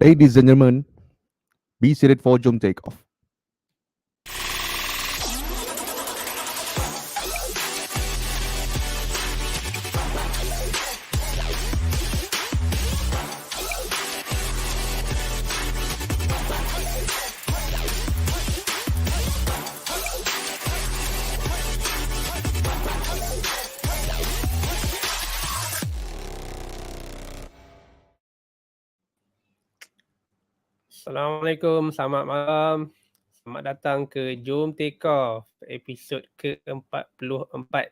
Ladies and gentlemen, be seated for JOM TAKEOFF. Assalamualaikum, selamat malam. Selamat datang ke JOM TAKEOFF Episod ke-44.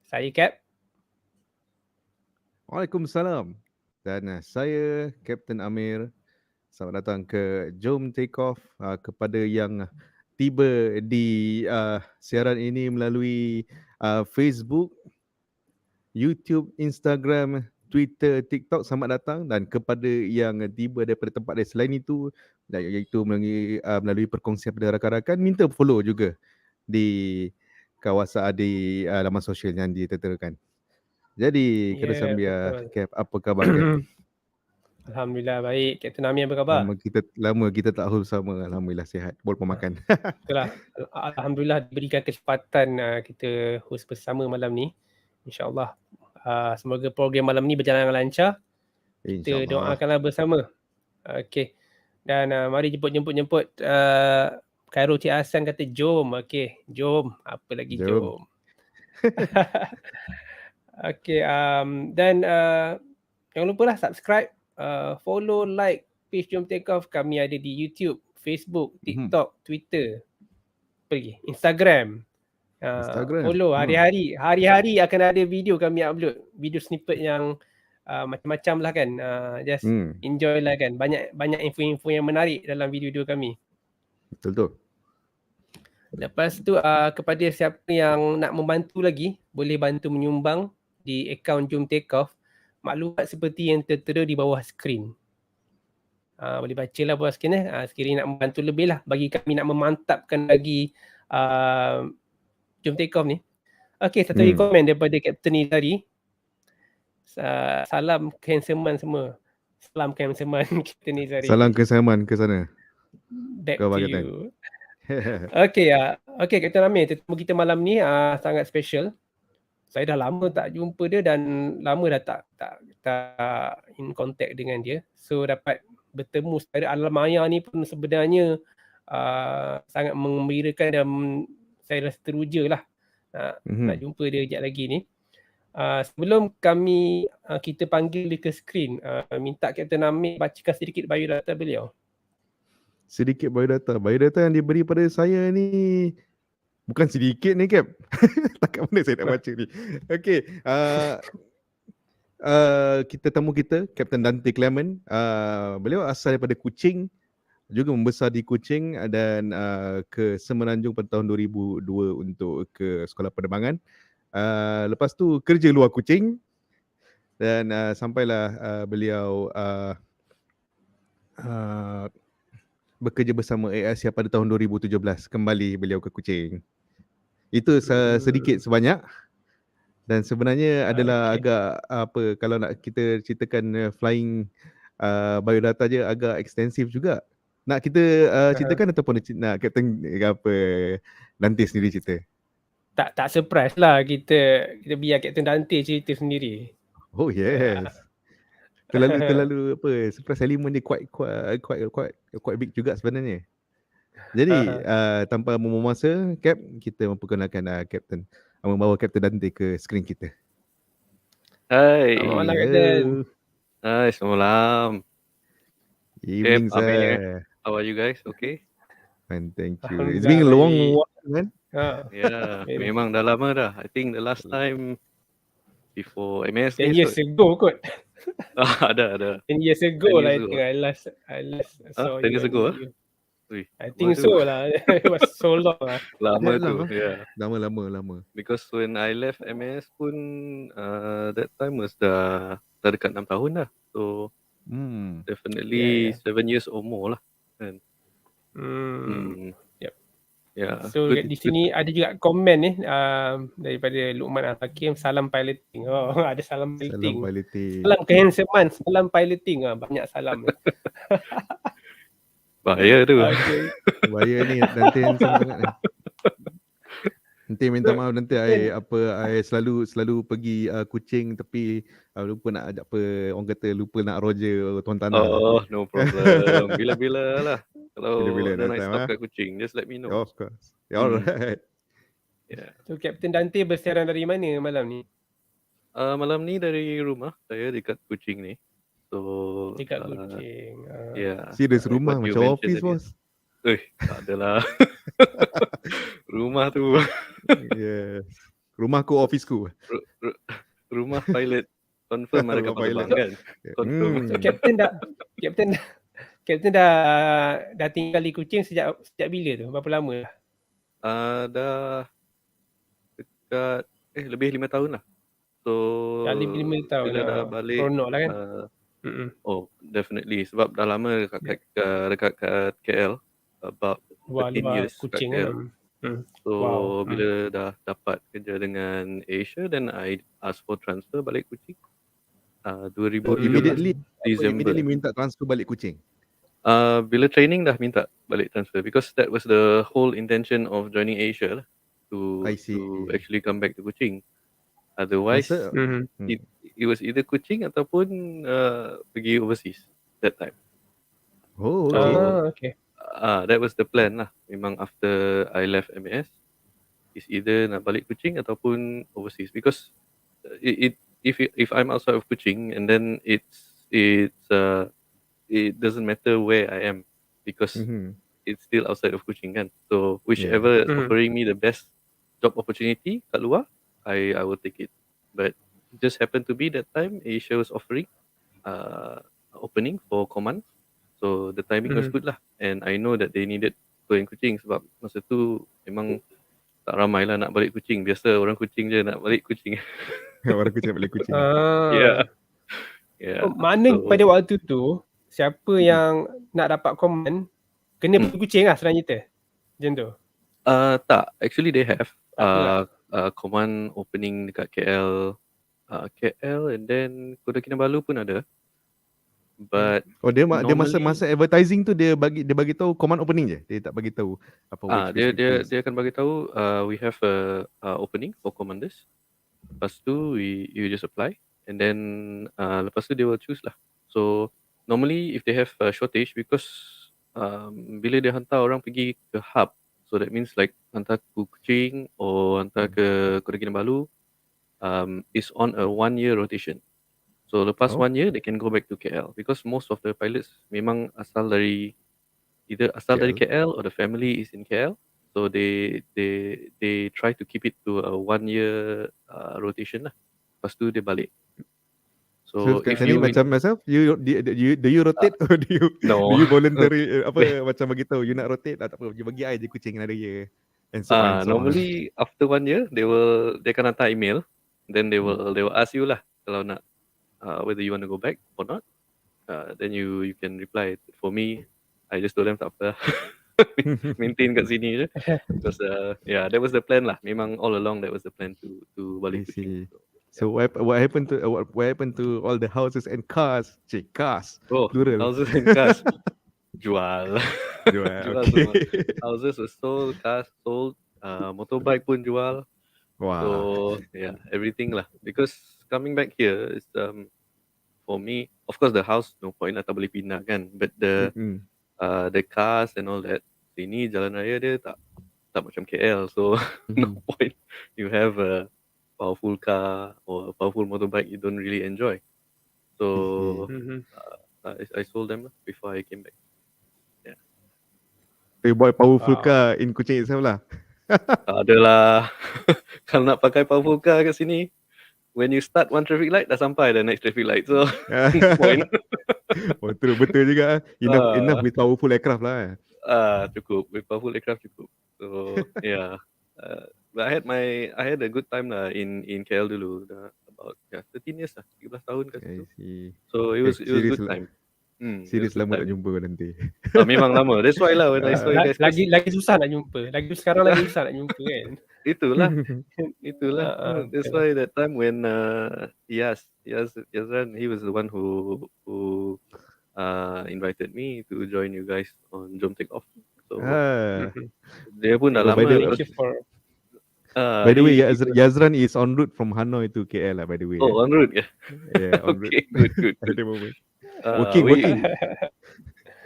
Saya Cap. Waalaikumsalam. Dan saya Kapten Amir. Selamat datang ke JOM TAKEOFF. Kepada yang tiba di siaran ini melalui Facebook, YouTube, Instagram, Twitter, TikTok, selamat datang. Dan kepada yang tiba daripada tempat yang selain itu, iaitu melalui perkongsian pada rakan-rakan, minta follow juga di kawasan di laman sosial yang diterterakan. Jadi, kena sambil Cap, apa khabar Cap? Alhamdulillah baik. Kapten Amir apa khabar? Lama kita tak host bersama. Alhamdulillah sihat. Walaupun makan. Itulah. Alhamdulillah diberikan kesempatan kita host bersama malam ni. InsyaAllah. Semoga program malam ni berjalan dengan lancar. Kita doakanlah bersama. Okey. Dan mari jemput. Khairul Cik Hassan kata jom. Okey, jom. Apa lagi jom. Okey, dan jangan lupa lah subscribe, follow, like page JOM TAKEOFF. Kami ada di YouTube, Facebook, TikTok, Twitter, Instagram. Follow hari-hari akan ada video kami upload, video snippet yang macam-macam lah kan. Just enjoy lah kan. Banyak info-info yang menarik dalam video-video kami. Betul tu. Lepas tu kepada siapa yang nak membantu lagi, boleh bantu menyumbang di akaun JOM TAKEOFF. Maklumat seperti yang tertera di bawah skrin. Boleh baca lah bawah skrin sekiranya nak membantu lebih lah bagi kami nak memantapkan lagi JOM TAKEOFF ni. Okey, satu lagi komen daripada Kapten ni tadi. Salam kehansaman semua. Salam kehansaman Kapten ni tadi. Salam kehansaman ke sana. Back to you. Okey Kapten Amir, tetamu kita malam ni sangat special. Saya dah lama tak jumpa dia dan lama dah tak in contact dengan dia. So dapat bertemu secara alam maya ni pun sebenarnya sangat menggembirakan dan saya rasa teruja lah nak jumpa dia sekejap lagi ni. Sebelum kita panggil dia ke skrin, minta Kapten Amir bacakan sedikit biodata beliau. Sedikit biodata yang diberi pada saya ni bukan sedikit ni Cap. Takkan mana saya nak baca ni. Okey, kita tamu kita Capt Dante Clement. Beliau asal daripada Kuching, juga membesar di Kuching dan ke Semenanjung pada tahun 2002 untuk ke sekolah penerbangan. Lepas tu kerja luar Kuching dan sampailah beliau bekerja bersama Air pada tahun 2017. Kembali beliau ke Kuching. Itu sedikit sebanyak. Dan sebenarnya adalah agak kalau nak kita ceritakan flying biodata je agak ekstensif juga. Nak kita ceritakan ataupun nak Kapten Dante sendiri cerita? Tak surprise lah, kita biar Kapten Dante cerita sendiri. Oh yes. Terlalu surprise element dia quite big juga sebenarnya. Jadi tanpa membuang masa, Cap, kita memperkenalkan Kapten, membawa Kapten Dante ke skrin kita. Hai. Selamat malam Kapten. Hai, selamat malam. Evening sir. How are you guys? Okay? Fine, thank you. It's been a long while kan? Yeah, memang dah lama dah. I think the last time before MAS 10 years ago kot. Ada. 10 years ago lah I last saw 10 years ago I think so lah. It was so long lah. Lama tu, yeah. Lama. Because when I left MAS pun that time was dah dekat 6 tahun dah. So definitely 7 years or more lah kan. Yep. Yeah. So di sini ada juga komen ni daripada Luqman Al-Hakim, salam piloting. Oh, ada salam piloting. Salam kehansaman, salam piloting. Banyak salam. Bahaya tu. Okay. Bahaya ni, nanti handsome sangat ni. Nanti minta maaf, nanti I selalu pergi kucing tapi lupa nak ajak orang kata lupa nak roger tuan tanah. Oh, no problem. Bila-bila lah. Kalau Bila-bila ada next nice time, stuff kat kucing, just let me know. Of course. Alright. Yeah. So Captain Dante bersiaran dari mana malam ni? Malam ni dari rumah, saya dekat Kuching ni. So Dekat Kuching. yeah. Serius like rumah what you macam mentioned office, earlier. bos. Tak adalah. Rumah tu. Yes. Rumahku, officeku. Rumah pilot. Confirm ada Rumah kapal pilot. terbang kan? Confirm. So Captain dah tinggal di Kuching sejak bila tu? Berapa lama dah? Dah dekat lebih 5 tahun lah. So Dah lebih 5 tahun bila dah balik, seronok lah kan? oh definitely, sebab dah lama dekat KL, about 13 years kat Kuching KL. kan? So Wow. bila dah dapat kerja dengan Asia, then I ask for transfer balik Kuching. 2013 December. Immediately minta transfer balik Kuching. Bila training dah minta balik transfer, because that was the whole intention of joining Asia lah, to actually come back to Kuching. Otherwise, it was either Kuching ataupun pergi overseas that time. Oh, okay. That was the plan lah. Memang after I left MAS, is either nak balik Kuching ataupun overseas, because if I'm outside of Kuching and then it doesn't matter where I am, because it's still outside of Kuching kan. So whichever is offering me the best job opportunity kat luar, I will take it. But it just happened to be that time Asia was offering opening for command. So the timing was good lah. And I know that they needed to in Kuching, sebab masa tu memang tak ramai lah nak balik Kuching. Biasa orang Kuching je nak balik Kuching. Orang Kuching balik Kuching. Yeah. Mana pada waktu tu, siapa yang nak dapat command kena pergi Kuching lah senang cerita. Macam tu? Tak. Actually they have command opening dekat KL, and then Kota Kinabalu pun ada. But dia masa advertising tu dia bagi tahu command opening je. Dia tak bagi tahu apa dia akan bagi tahu we have a opening for commanders. Lepas tu you just apply, and then lepas tu they will choose lah. So normally if they have a shortage, because bila dia hantar orang pergi ke hub, so that means like hantar ke Kuching or hantar ke Kota Kinabalu, is on a 1-year rotation. So lepas 1 year they can go back to KL, because most of the pilots memang asal dari KL or the family is in KL. So they try to keep it to a 1-year rotation lah. Lepas tu dia balik. So if you macam myself, do you rotate or do you voluntary macam bagi tahu you nak rotate, tak apa, you bagi I je Kuching another year. And so on. Normally after 1 year they akan hantar email, then they will ask you lah kalau nak whether you want to go back or not. Then you can reply. For me, I just told them tak apa. Maintain kat sini je. Because that was the plan lah. Memang all along that was the plan to balik Kuching. So what happened to all the houses and cars? Cars. Oh, plural. Houses and cars. Jual Okay. semua. Houses were sold, cars sold, motorbike pun jual. Wow. So everything lah. Because coming back here is for me, of course the house no point lah, tak boleh pindah kan. But the cars and all that, sini jalan raya dia tak macam KL, so no point you have a powerful car or a powerful motorbike you don't really enjoy. So I sold them before I came back. You buy powerful car in Kuching itself lah. Adalah. Kalau nak pakai powerful car kat sini, when you start one traffic light, dah sampai the next traffic light. So point. Betul juga. Enough with powerful aircraft lah. Cukup with powerful aircraft cukup. So but I had a good time lah in KL dulu. About 13 years lah, 13 tahun kat situ. So it was good time. Serius lama tak jumpa nanti. Memang lama. That's why lah when I saw you guys. Lagi susah nak jumpa. Sekarang lagi susah nak jumpa kan. Itulah. That's why that time when Yazran, he was the one who invited me to join you guys on JOM TAKEOFF. So Mhm. dia pun dah Oh, by lama. the- Thank you for By the way, he Yazran is en route from Hanoi to KL lah, by the way. oh, en route ke? Yeah, en route. Okay, good. At the moment. We Working.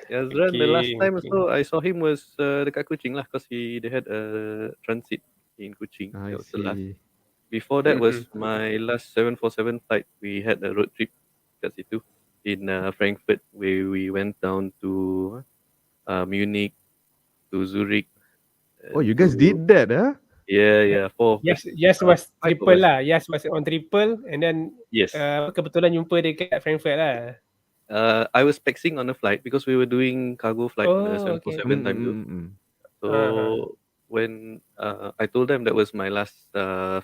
Yazran, the last time working. also I saw him was dekat Kuching lah, cause they had a transit in Kuching. I That was the last. see. Before that was Mhm. my last 747 flight. We had a road trip kat situ in Frankfurt, where we went down to Munich, to Zurich. Oh, you guys did that, huh? Yeah, 4 of us. Yes was 5 of triple us. lah. Yes was on triple and then Yes. kebetulan jumpa dekat Frankfurt lah. I was taxing on a flight because we were doing cargo flight on the Oh, okay. 747 time tu. So when I told them that was my last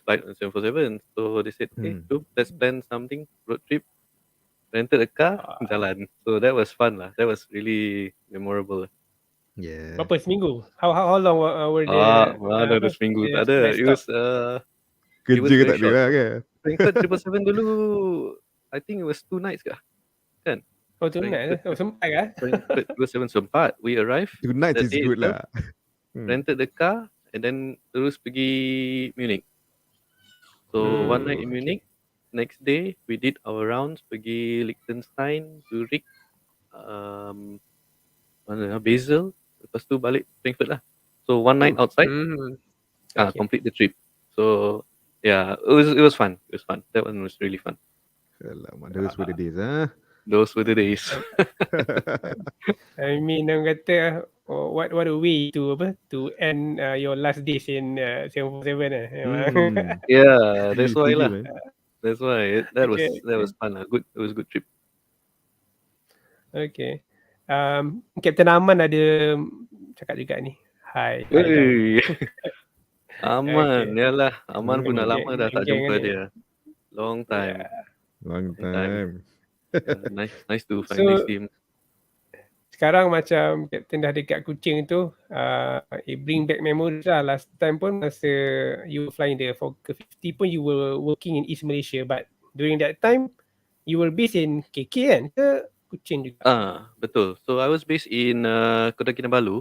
flight on 747, so they said, "Hey, let's plan something, road trip." Rented a car, jalan. So that was fun lah. That was really memorable. Yeah. Berapa seminggu? How long were Mana ada seminggu, tak ada. It was Kerja was ke very tak ada short. lah kan? Frankfurt 777 dulu, I think it was 2 nights kah? Kan? Oh, tu night. Oh, sempat kah? Frankfurt 777 sempat. We arrived. 2 nights that is day good itself, lah. Rented the car and then terus pergi Munich. So one night in Munich. Next day we did our rounds, pergi Liechtenstein, Zurich, mana Basel, lepas tu balik Frankfurt lah. So one night outside, Okay. complete the trip. So yeah, it was fun. It was fun. That one was really fun. Alamak, those were the days, huh? Those were the days. I mean, orang kata what a way to end your last days in 747 Yeah, that's why Setuju, lah. man. That's why that Okay. was fun lah. Good. It was a good trip. Okay. Captain Aman ada cakap juga ni. Hi. Hey. Aman, Okay. yalah. Aman pun dah lama dah tak Geng jumpa ni. dia. Long time. Yeah. Long time. Nice to finally So, see him. sekarang macam Captain dah dekat Kuching tu, it bring back memories lah. Last time pun masa you were flying the Fokker 50 pun you were working in East Malaysia, but during that time you were based in KK kan ke Kuching juga? Betul. So I was based in Kota Kinabalu.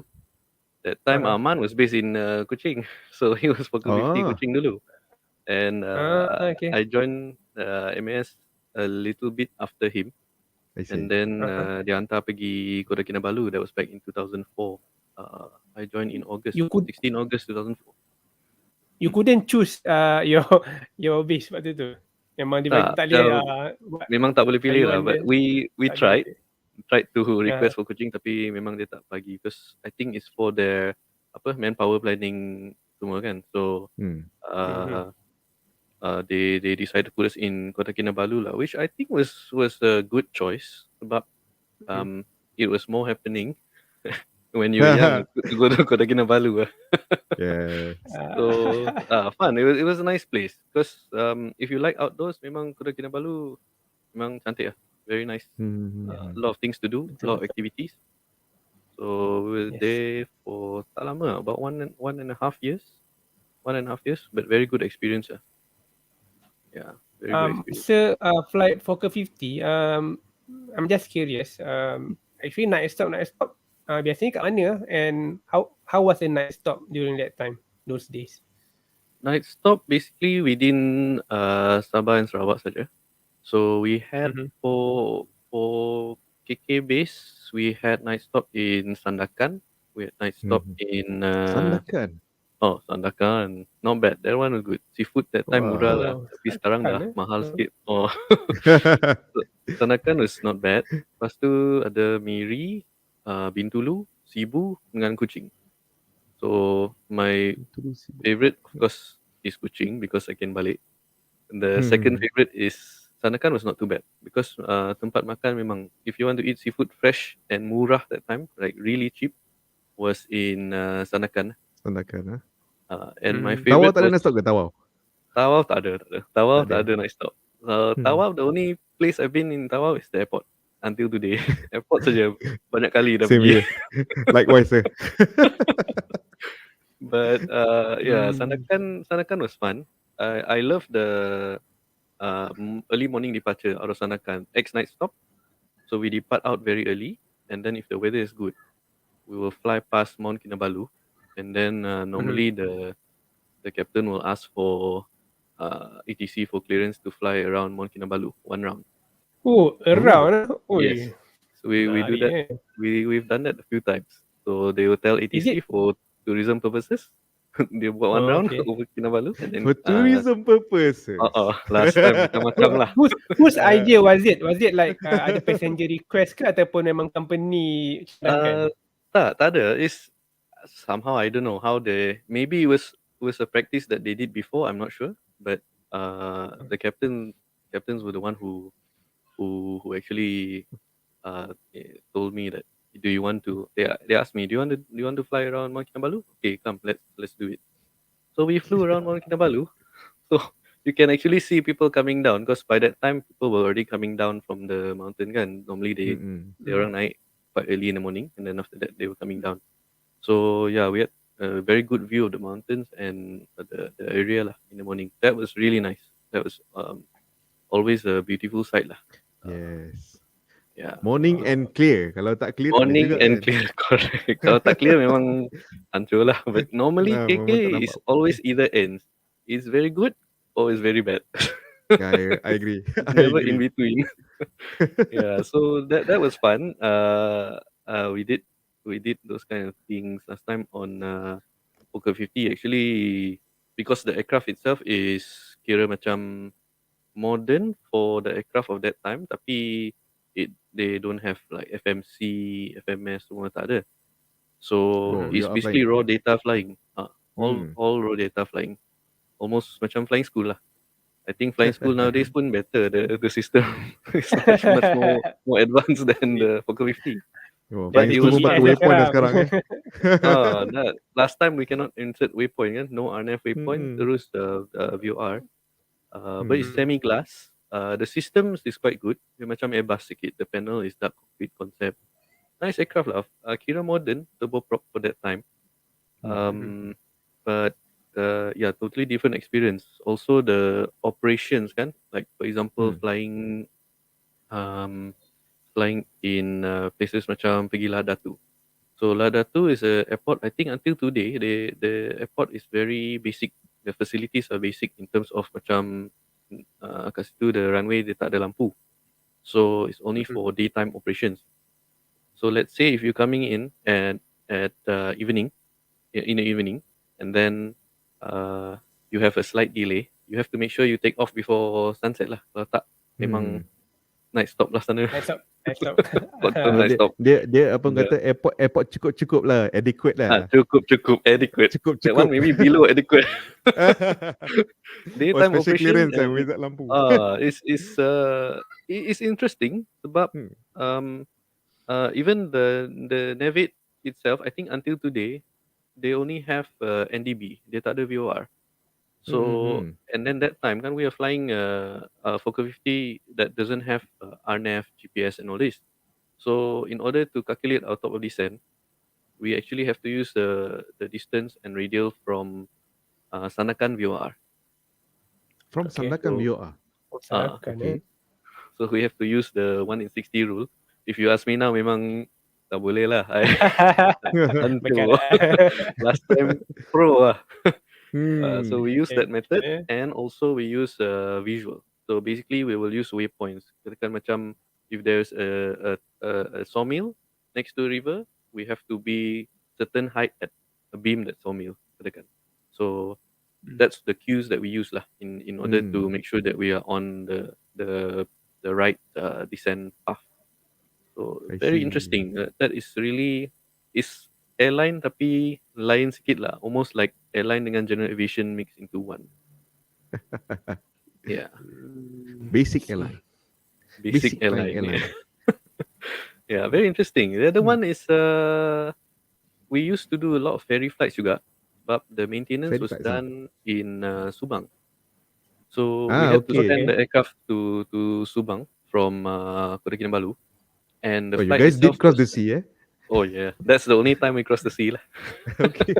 That time Aman was based in Kuching. So he was Fokker 50 Kuching dulu. And Okay. I joined MAS a little bit after him. I see. And then dihantar pergi Kota Kinabalu. That was back in 2004. I joined in August, 16 August 2004. You couldn't choose your base waktu tu. Memang dia tak boleh memang tak boleh pilih lah, but we tried to request for Kuching, tapi memang dia tak bagi, because I think it's for their manpower planning semua kan. So they decided to put us in Kota Kinabalu lah, which I think was a good choice sebab it was more happening when you were young to go to Kota Kinabalu. Yeah. So fun. It was a nice place because if you like outdoors, memang Kota Kinabalu memang cantik lah. Very nice. A lot of things to do, a lot of activities. So we were there for tak lama, about one and a half years, but very good experience. Yeah, very good experience. So flight Fokker 50, I'm just curious. Actually night stop biasanya kat mana, and how was the night stop during that time, those days? Night stop basically within Sabah and Sarawak saja. So we had for KK base, we had night stop in Sandakan. We had night stop in Sandakan. Oh, Sandakan. Not bad. That one was good. Seafood that time murah lah. Tapi sekarang dah mahal sikit. Oh. Sandakan was not bad. Lepas tu ada Miri, Bintulu, Sibu dengan Kuching. So my favorite of course is Kuching because I can balik. The second favorite is Sandakan was not too bad because tempat makan memang, if you want to eat seafood fresh and murah that time, like really cheap, was in Sandakan. Sandakan, And my favorite Tawau tak ada night stop ke Tawau? Tawau tak ada. Tawau tak ada night stop. Tawau, the only place I've been in Tawau is the airport until today. Airport saja banyak kali dah pergi. Likewise, sir. But yeah, Sandakan was fun. I love the early morning departure out of Sandakan. Night stop. So we depart out very early, and then if the weather is good, we will fly past Mount Kinabalu, and then normally the captain will ask for ETC for clearance to fly around Mount Kinabalu one round. Oh, around. Yes. So we do that. We've done that a few times. So they will tell ATC for tourism purposes. Dia buat one round over Kinabalu, and then For tourism purposes. last time macam-macam lah. Whose idea was it? Was it like ada passenger request ke ataupun memang company cadangkan? Tak ada. It's somehow I don't know how they. Maybe it was a practice that they did before. I'm not sure, but the captains were the one who actually told me that, do you want to? They asked me, do you want to fly around Mount Kinabalu? Okay, come, let's do it. So we flew around Mount Kinabalu. So you can actually see people coming down, because by that time people were already coming down from the mountain kan. Normally they orang naik quite early in the morning, and then after that they were coming down. So yeah, we had a very good view of the mountains and the area lah in the morning. That was really nice. That was always a beautiful sight lah. Yes. Yeah. Morning and clear. Kalau tak clear, morning tak and kan? clear, correct. Kalau tak clear memang hancur lah. But normally memang tak KK nampak. is always either ends. It's very good or it's very bad. Yeah, I agree. Never in between. Yeah, so that was fun. We did those kind of things last time on Poker 50. Actually, because the aircraft itself is kira macam modern for the aircraft of that time, tapi they don't have like FMC, FMS, semua tak ada. So it's basically raw data flying. All raw data flying. Almost macam flying school lah. I think flying school nowadays pun better. The system is much more advanced than the Poker 50. Flying school pun pakai waypoint dah sekarang Last time we cannot insert waypoint kan. No RNF waypoint. Terus VOR. But it's semi-glass. The system is quite good. Dia macam Airbus sikit. The panel is dark cockpit concept. Nice aircraft lah. Kira modern, turboprop for that time. But yeah, totally different experience. Also the operations kan, like for example flying in places macam pergi Ladatu. So Ladatu is a airport. I think until today, the airport is very basic. The facilities are basic in terms of macam kat situ the runway dia tak ada lampu. So it's only for daytime operations. So let's say if you're coming in at evening, in the evening, and then you have a slight delay, you have to make sure you take off before sunset lah. Kalau tak, memang night stop lah sana. Night stop. Dia apa kata airport cukup lah, adequate lah. Cukup adequate. Cukup. That one maybe below adequate. Daytime special operation clearance without lampu. It's interesting sebab even the Navate itself, I think until today they only have NDB. Dia tak ada VOR. So and then that time kan we are flying Fokker 50 that doesn't have RNAV, GPS and all this. So in order to calculate our top of descent, we actually have to use the distance and radial from Sandakan VOR. From Sandakan VOR. Okay. So we have to use the 1 in 60 rule. If you ask me now, memang tak boleh lah. Last time pro lah. So we use that method and also we use visual. So basically we will use waypoints. Katakan macam if there's a sawmill next to a river, we have to be certain height at a beam that sawmill. Katakan. So that's the cues that we use lah in order to make sure that we are on the right descent path. So very interesting. That is really is airline tapi lain sikit lah. Almost like airline dengan general aviation mixed into one. Yeah. Basic airline. Basic airline. Yeah, very interesting. The other one is we used to do a lot of ferry flights juga, but the maintenance was done in Subang. So we had to send the aircraft to Subang from Kota Kinabalu. And the flight you guys did cross the sea, eh? Oh yeah, that's the only time we crossed the sea lah. Okay.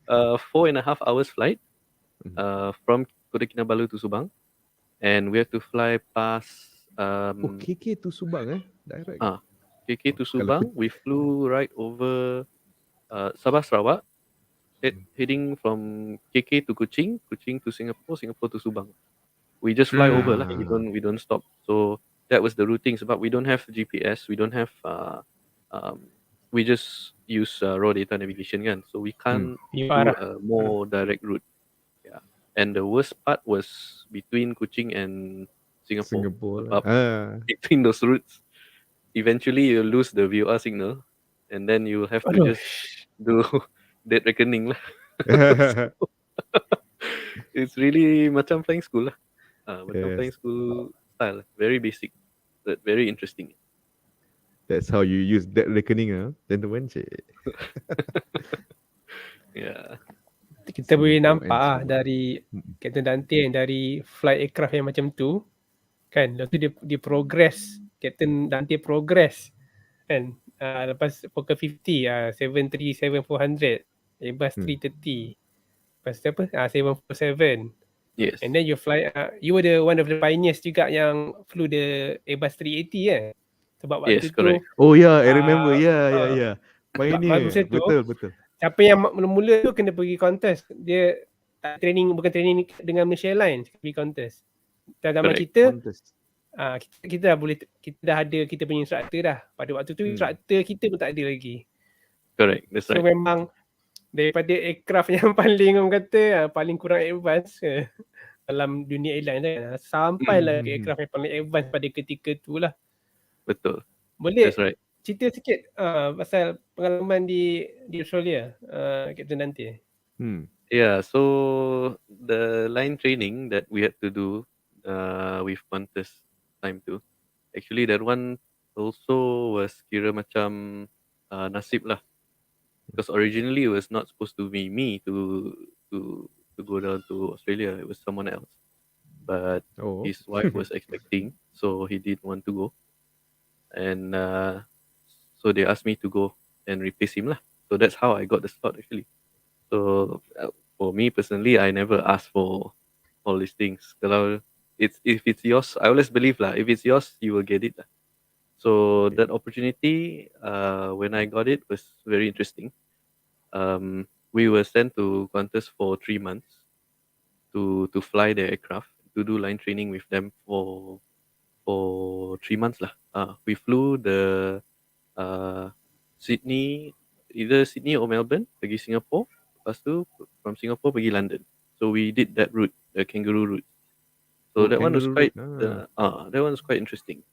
4.5 hours flight from Kota Kinabalu to Subang, and we have to fly past. KK to Subang, eh? Direct. KK to Kalau Subang, we flew right over Sabah Sarawak, heading from KK to Kuching, Kuching to Singapore, Singapore to Subang. We just fly over lah. We don't stop. So that was the routing. Sebab we don't have GPS, we don't have we just use raw data navigation kan. So we can't You do arah. a more direct route. Yeah. And the worst part was between Kuching and Singapore. Singapore. Sebab between those routes, eventually you lose the VOR signal, and then you have to Aduh. just do dead reckoning lah. So, it's really macam flying school lah. Macam flying school style. Very basic, but very interesting. That's how you use that reckoning, gentlemen. Yeah. Kita boleh Singapore nampak and Subang. dari Capt Dante yang dari flight aircraft yang macam tu kan, lepas tu dia progress, Capt Dante progress kan, lepas Fokker 50, 737-400, Airbus 330, lepas tu apa, 747, Yes. and then you fly, you were one of the pioneers juga yang flew the Airbus 380 sebab waktu Yes, tu correct. Oh yeah, I remember. Yeah. Pioneer. masa tu, Betul. siapa yang mula-mula tu kena pergi contest. Dia tak training, bukan training dengan Malaysia Airlines, pergi contest. Dan zaman Correct. kita, Contest. kita dah boleh, kita dah ada kita punya instructor dah. Pada waktu tu instructor kita pun tak ada lagi. Correct, that's So right. memang daripada aircraft yang paling orang kata paling kurang advance dalam dunia airline kan, sampailah ke aircraft yang paling advance pada ketika tu lah. Betul. Boleh That's right. cerita sikit pasal pengalaman di Australia, Capt Dante? Yeah, so the line training that we had to do with Qantas time tu, actually that one also was kira macam nasib lah. Because originally it was not supposed to be me to go down to Australia. It was someone else. But his wife was expecting, so he didn't want to go. And so they asked me to go and replace him lah. So that's how I got the slot actually. So for me personally, I never asked for all these things. Kalau if it's yours, I always believe lah. If it's yours, you will get it lah. So that opportunity, when I got it, was very interesting. We were sent to Qantas for 3 months to fly the aircraft, to do line training with them for 3 months lah. We flew the Sydney, either Sydney or Melbourne, pergi Singapore. Lepas tu from Singapore pergi London. So we did that route, the kangaroo route. So that one was quite that one was quite interesting.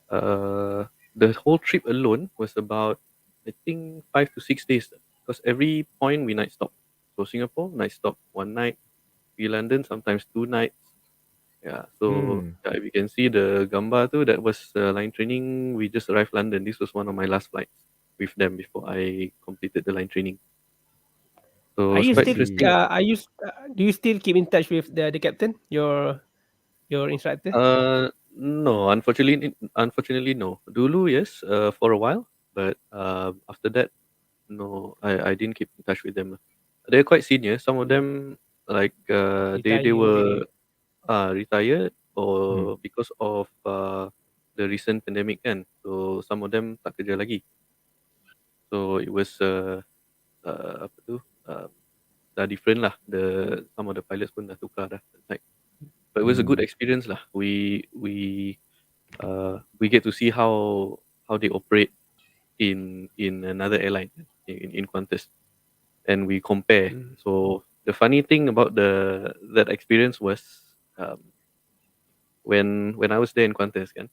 The whole trip alone was about, I think, 5 to 6 days. Because every point we night stop. So Singapore, night stop, 1 night. Pergi London, sometimes 2 nights. Yeah, so if you can see the gambar tu, that was line training. We just arrived London. This was one of my last flights with them before I completed the line training. So it's quite interesting. Do you still keep in touch with the captain, your instructor? No, unfortunately no. Dulu yes, for a while, but after that, no, I didn't keep in touch with them. They're quite senior. Some of them like they were retired or because of the recent pandemic kan. So some of them tak kerja lagi. So it was apa tu? Dah different lah. Some of the pilots pun dah tukar dah. Like, but it was a good experience lah. We get to see how they operate in another airline in Qantas, and we compare. So the funny thing about that experience was when I was there in Qantas kan,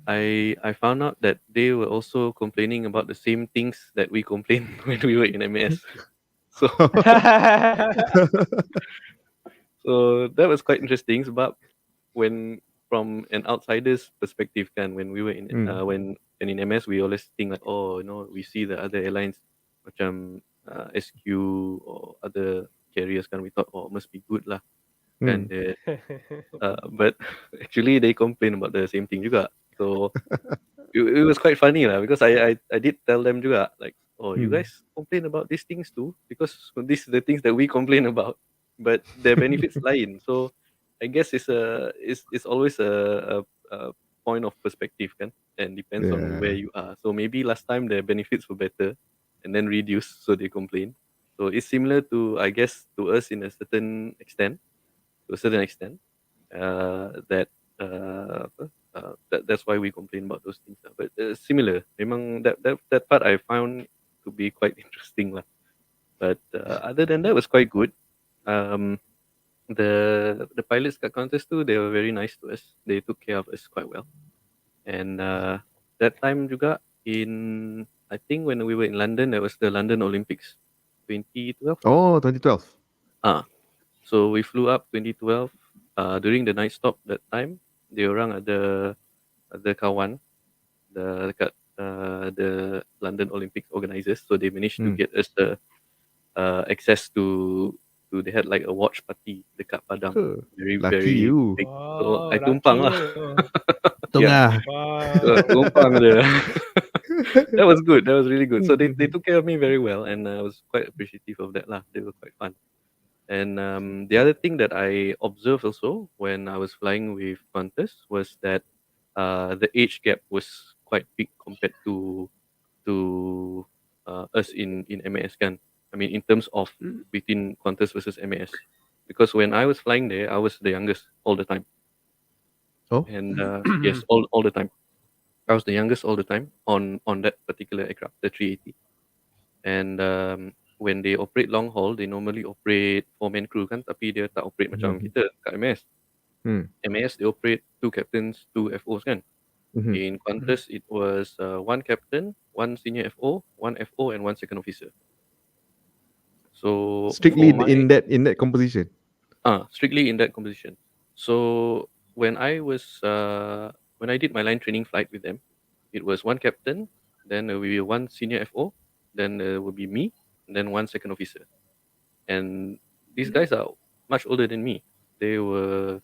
I found out that they were also complaining about the same things that we complained when we were in MAS. So so that was quite interesting. But when from an outsider's perspective kan, when we were in when in MS, we always think like, oh, we see the other airlines macam SQ or other carriers kan, we thought, oh, must be good lah. And but actually they complain about the same thing juga. So it was quite funny lah, because I did tell them juga like, oh, you guys complain about these things too, because these are the things that we complain about, but their benefits lain. So I guess it's always a point of perspective kan, and depends on where you are. So maybe last time the benefits were better, and then reduced, so they complain. So it's similar to, I guess, to us in a certain extent, that that's why we complain about those things lah. But similar, memang that part I found to be quite interesting lah. But other than that, was quite good. Um, the pilots kat contest too, they were very nice to us. They took care of us quite well. And that time juga I think when we were in London, there was the London Olympics 2012. Oh, 2012. So we flew up 2012 during the night stop. That time diorang ada kawan dekat the London Olympics organisers, so they managed to get us the access to they had like a watch party dekat Padang. Very Lucky you. big. So I tumpang lah. Tengah. Tumpang dia. That was good. That was really good. So they took care of me very well, and I was quite appreciative of that lah. They were quite fun. And the other thing that I observed also when I was flying with Qantas was that the age gap was quite big compared to us in MAS kan. I mean, in terms of between Qantas versus MAS, because when I was flying there, I was the youngest all the time. Oh, And yes, all the time. I was the youngest all the time on that particular aircraft, the 380. And when they operate long haul, they normally operate 4-man crew kan, tapi dia tak operate macam kita kat MAS. MAS they operate 2 captains, 2 FOs kan. In Qantas it was 1 captain, 1 senior FO, 1 FO, and 1 second officer. So strictly in that composition. Strictly in that composition. So when I did my line training flight with them, it was 1 captain, then there will be 1 senior FO, then there will be me, and then 1 second officer. And these guys are much older than me. They were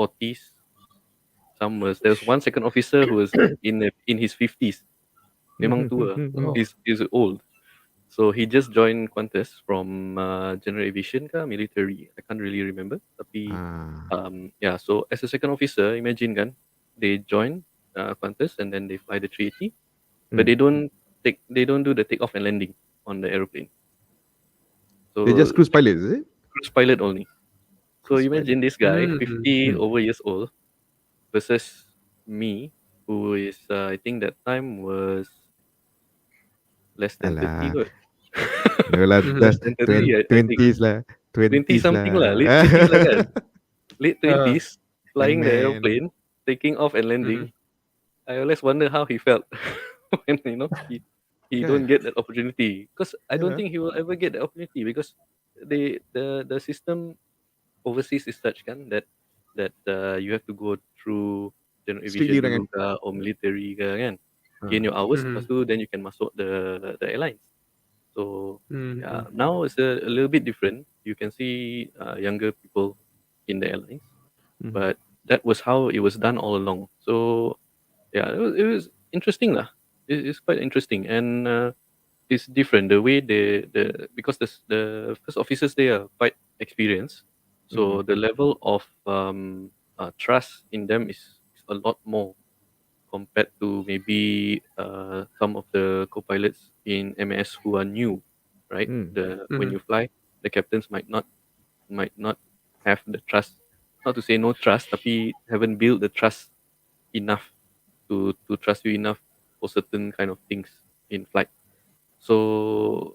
40s. There was 1 second officer who was in his 50s. Memang tua. He's old. So he just joined Qantas from general aviation ke military. I can't really remember. Tapi yeah, so as a second officer, imagine kan, they join Qantas and then they fly the 380, but they don't do the takeoff and landing on the aeroplane. So They're just cruise pilots, is it? Cruise pilot only. So Cruise imagine this guy, 50 over years old, versus me, who is I think that time was less than 30 kot. No lah, that's 30, I think. 20s lah. 20 something lah, late 20s lah kan. Late 20s, flying the aeroplane, taking off and landing. I always wonder how he felt when he don't get that opportunity, because I don't think he will ever get the opportunity, because the system overseas is such kan that you have to go through general aviation dulu ke, or military ke kan, gain your hours, lepas tu then you can masuk the airlines. So yeah, now it's a little bit different. You can see younger people in the airlines, but that was how it was done all along. So yeah, it was interesting lah. It's quite interesting, and it's different the way because the first officers there are quite experienced, so the level of trust in them is a lot more compared to maybe some of the co-pilots in MAS who are new, right? When you fly, the captains might not have the trust. Not to say no trust, tapi haven't built the trust enough to trust you enough for certain kind of things in flight. So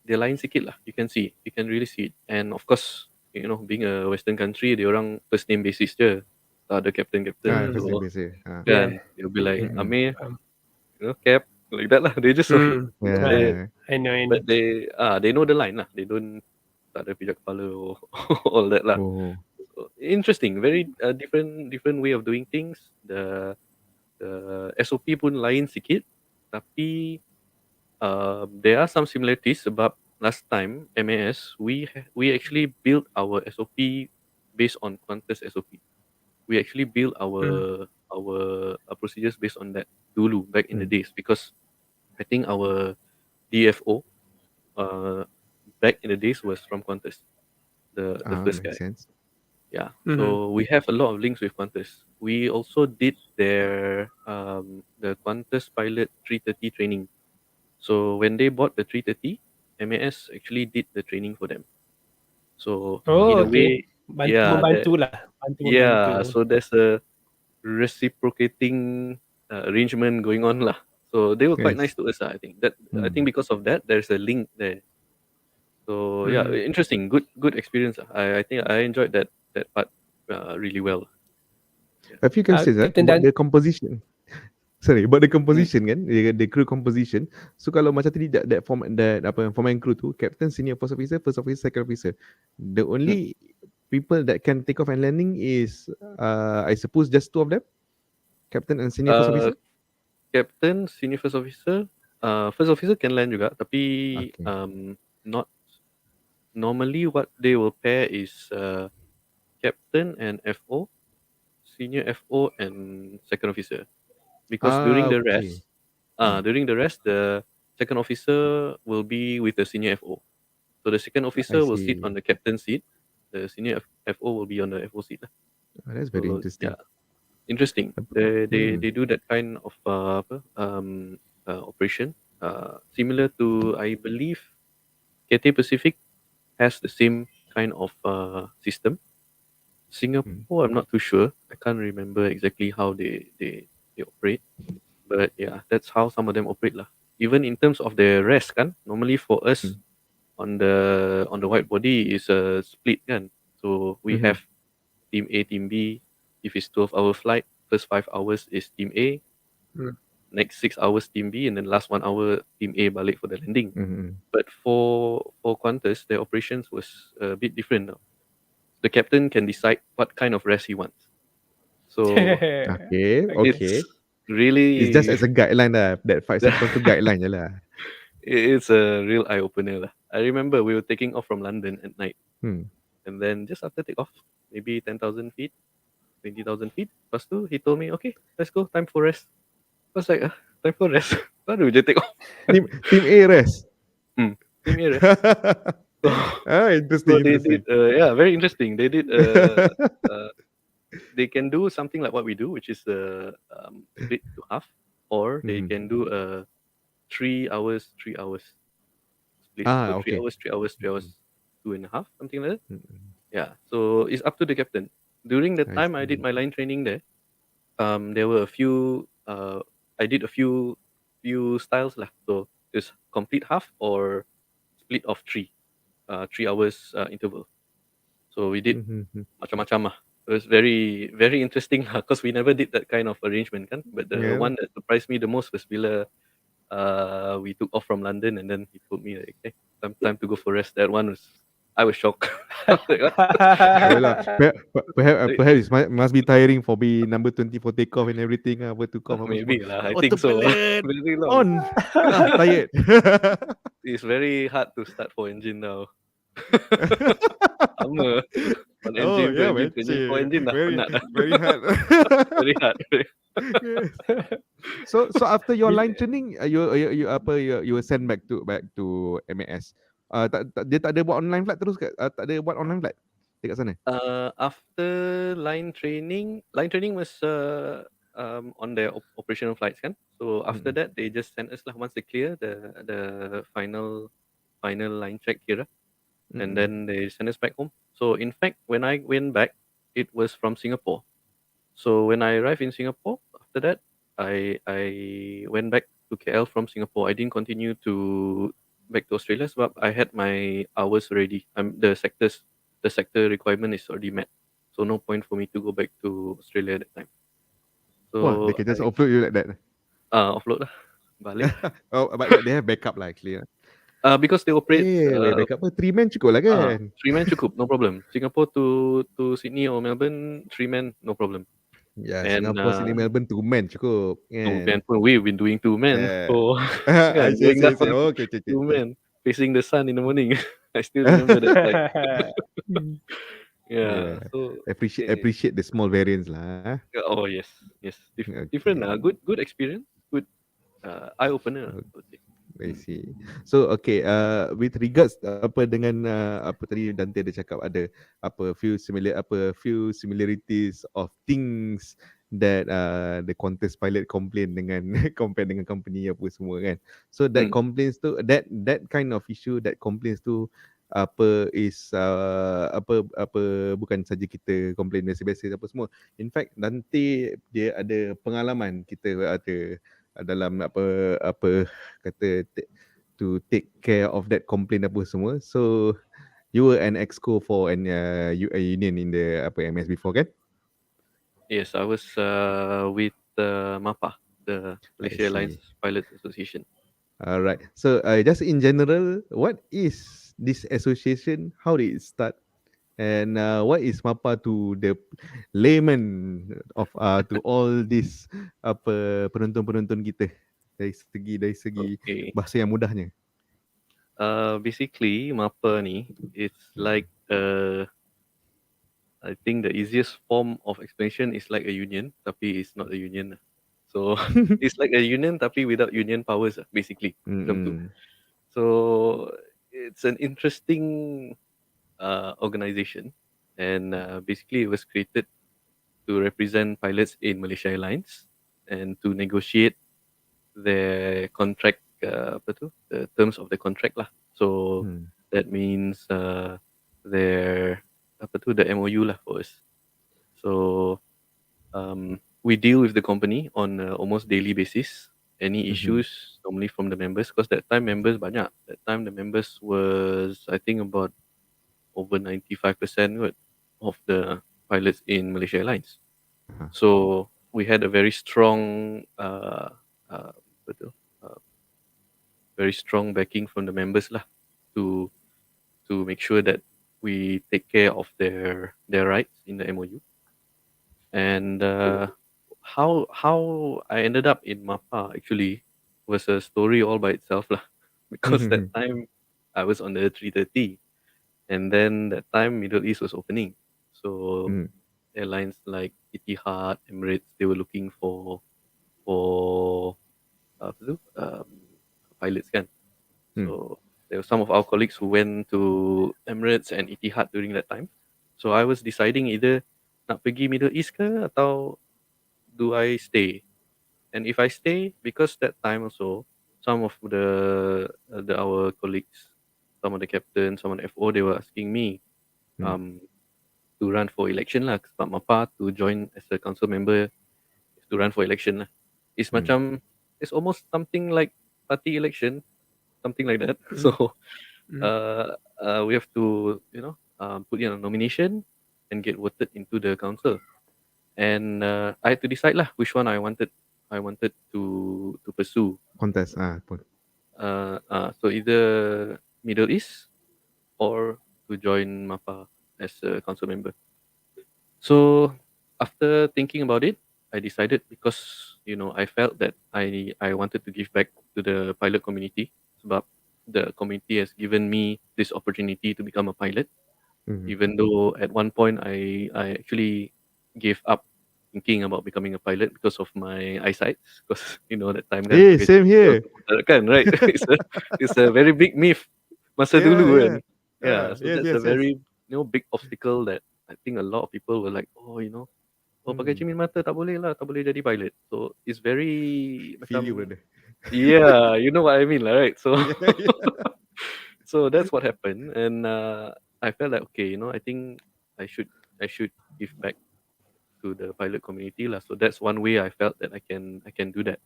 dia lain sikit lah. You can really see it. And of course, being a Western country, dia orang first name basis je. Tak ada captain. First name basis. Kan, they'll be like Amir, Cap, like that lah. They just I know. but they know the line lah. They don't tak ada pijak kepala or all that lah. So, interesting, very different way of doing things. The SOP pun lain sikit, tapi there are some similarities. Sebab last time MAS we actually built our SOP based on Qantas SOP. We actually built our procedures based on that dulu back in the days, because I think our DFO back in the days was from Qantas, the first guy. Makes sense. Yeah. Mhm. So we have a lot of links with Qantas. We also did their the Qantas Pilot 330 training. So when they bought the 330, MAS actually did the training for them. So in Oh, a okay. way, Bantu yeah, membantu lah. Bantu membantu. yeah. So there's a reciprocating arrangement going on lah. So they were quite nice Yes. to us. I think because of that, there's a link there. So yeah, Hmm. interesting. Good experience. I think I enjoyed that part really well. A few questions Captain about Dan. the composition. Sorry, about the composition kan, the crew composition. So kalau macam tadi that format, that apa format crew tu, captain, senior first officer, second officer. The only people that can take off and landing is I suppose just two of them, captain and senior first officer. Captain, senior first officer can land juga, tapi Okay. not normally what they will pair is captain and FO, senior FO and second officer. Because during the Okay. rest, the second officer will be with the senior FO. So the second I officer will sit see. on the captain seat. The senior FO will be on the FO seat lah. Oh, that's very So interesting. yeah, interesting. They do that kind of operation. Similar to, I believe, Cathay Pacific has the same kind of system. Singapore, I'm not too sure. I can't remember exactly how they operate. But yeah, that's how some of them operate lah. Even in terms of the rest kan, normally for us on the white body is a split kan. So we have team A, team B. If it's 12-hour flight, first 5 hours is team A, Hmm. next 6 hours team B, and then last 1 hour team A balik for the landing. Mm-hmm. But for Qantas, their operations was a bit different now. The captain can decide what kind of rest he wants. So Okay. it's really It's just as a guideline lah. That 5 seconds to guideline je lah. it's a real eye opener lah. I remember we were taking off from London at night, Hmm. and then just after takeoff, maybe 10,000 feet, 20,000 feet. Lepas tu, he told me, okay, let's go, time for rest. I was like, time for rest? Baru je take off. Team A rest. Team A rest. So, Interesting. they did, very interesting. They did, they can do something like what we do, which is split to half, or they can do 3 hours, 3 hours split. So 3 Okay. hours, 3 hours, 3 hours, 2.5, something like that. Mm-mm. Yeah. So it's up to the captain. During the I time I did my line training there, there were a few. I did a few styles lah. So there's complete half or split of 3 hours interval. So we did Mhm. macam-macam lah. It was very very interesting lah, because we never did that kind of arrangement kan. But the Yeah. one that surprised me the most was bila we took off from London, and then he told me like, "Hey, time to go for rest." That one was, I was shocked. I was like, "What?" Yalah, perhaps it must be tiring for be number 20 for takeoff and everything. Apa to off apa Maybe semua. lah, I think so. Autopilot Very long. on. Tired. It's very hard to start for engine now. Sama. On engine, yeah, engine, engine, for engine dah very, penat dah. very hard. Very hard. Yes. So after your line training, you were sent back to MAS. Dia tak ada buat online flight terus ke? Tak ada buat online flight dekat sana. After line training was on their operational flights kan. So after that, they just sent us lah once they clear the final line check here, and then they sent us back home. So in fact, when I went back, it was from Singapore. So when I arrived in Singapore, after that, I went back to KL from Singapore. I didn't continue to back to Australia sebab I had my hours already. The sector requirement is already met. So no point for me to go back to Australia at that time. So Wah, they can just offload you like that. Offload lah. Balik. But they have backup lah actually. Because they operate Backup apa? 3 man cukup lah kan? 3 man cukup, no problem. Singapore to Sydney or Melbourne, 3 man, no problem. Yeah, And, Singapore, Sydney, Melbourne 2 man cukup. 2 man pun, we've been doing 2 man. Yeah. So, I see. Okay. 2 man facing the sun in the morning. I still remember that flight. Yeah. So Appreciate the small variants lah. oh yes. Okay. Different good experience, good eye opener. I would say. I see. So okay, with regards apa dengan apa tadi Dante ada cakap ada few similarities of things that the contest pilot complain dengan compare dengan company apa semua kan. So that complaints tu that kind of issue that complaints tu apa is apa bukan saja kita complain biasa-biasa apa semua. In fact Dante dia ada pengalaman, kita ada dalam apa kata to take care of that complaint apa semua. So you were an EXCO for a union in the MS before kan? Yes, I was with MAPA, the I Malaysia Airlines see. Pilot Association. Alright. So just in general, what is this association? How did it start? And what is MAPA to the layman of to all this apa penonton-penonton kita dari segi Okay. bahasa yang mudahnya? Basically, MAPA ni, it's like I think the easiest form of explanation is like a union, tapi it's not a union. So it's like a union tapi without union powers, basically. Macam tu. Mm-mm. So it's an interesting organization, and basically it was created to represent pilots in Malaysia Airlines and to negotiate their contract, the terms of the contract lah. So that means their the MOU lah for us. So we deal with the company on almost daily basis. Any issues normally from the members, because that time members banyak. That time the members was I think about over 95% of the pilots in Malaysia Airlines. So we had a very strong very strong backing from the members lah to make sure that we take care of their rights in the MOU. And how I ended up in MAPA actually was a story all by itself lah, because that time I was on the 330, and then that time Middle East was opening, so airlines like Etihad, Emirates, they were looking for pilots kan. So there were some of our colleagues who went to Emirates and Etihad during that time. So I was deciding either nak pergi Middle East ke atau do I stay? And if I stay, because that time also some of our colleagues, some of the captains, some of the FO, they were asking me to run for election lah. Sebab MAPA to join as a council member is to run for election lah. It's macam it's almost something like party election, something like that. So we have to put in a nomination and get voted into the council. And I had to decide lah which one I wanted to pursue. Contest So either Middle East or to join MAPA as a council member. So after thinking about it, I decided, because I felt that I wanted to give back to the pilot community, sebab the community has given me this opportunity to become a pilot. Even though at one point I actually gave up thinking about becoming a pilot because of my eyesight, because that time kan, Hey, same here. kan, right? it's a very big myth masa dulu kan. So yes, that's yes, a very big obstacle that I think a lot of people were like, pakai cermin mata tak boleh jadi pilot. So it's very Feel you, brother. Yeah, you know what I mean lah, right? So so that's what happened, and I felt like, okay, I think I should give back to the pilot community lah. So that's one way I felt that I can do that.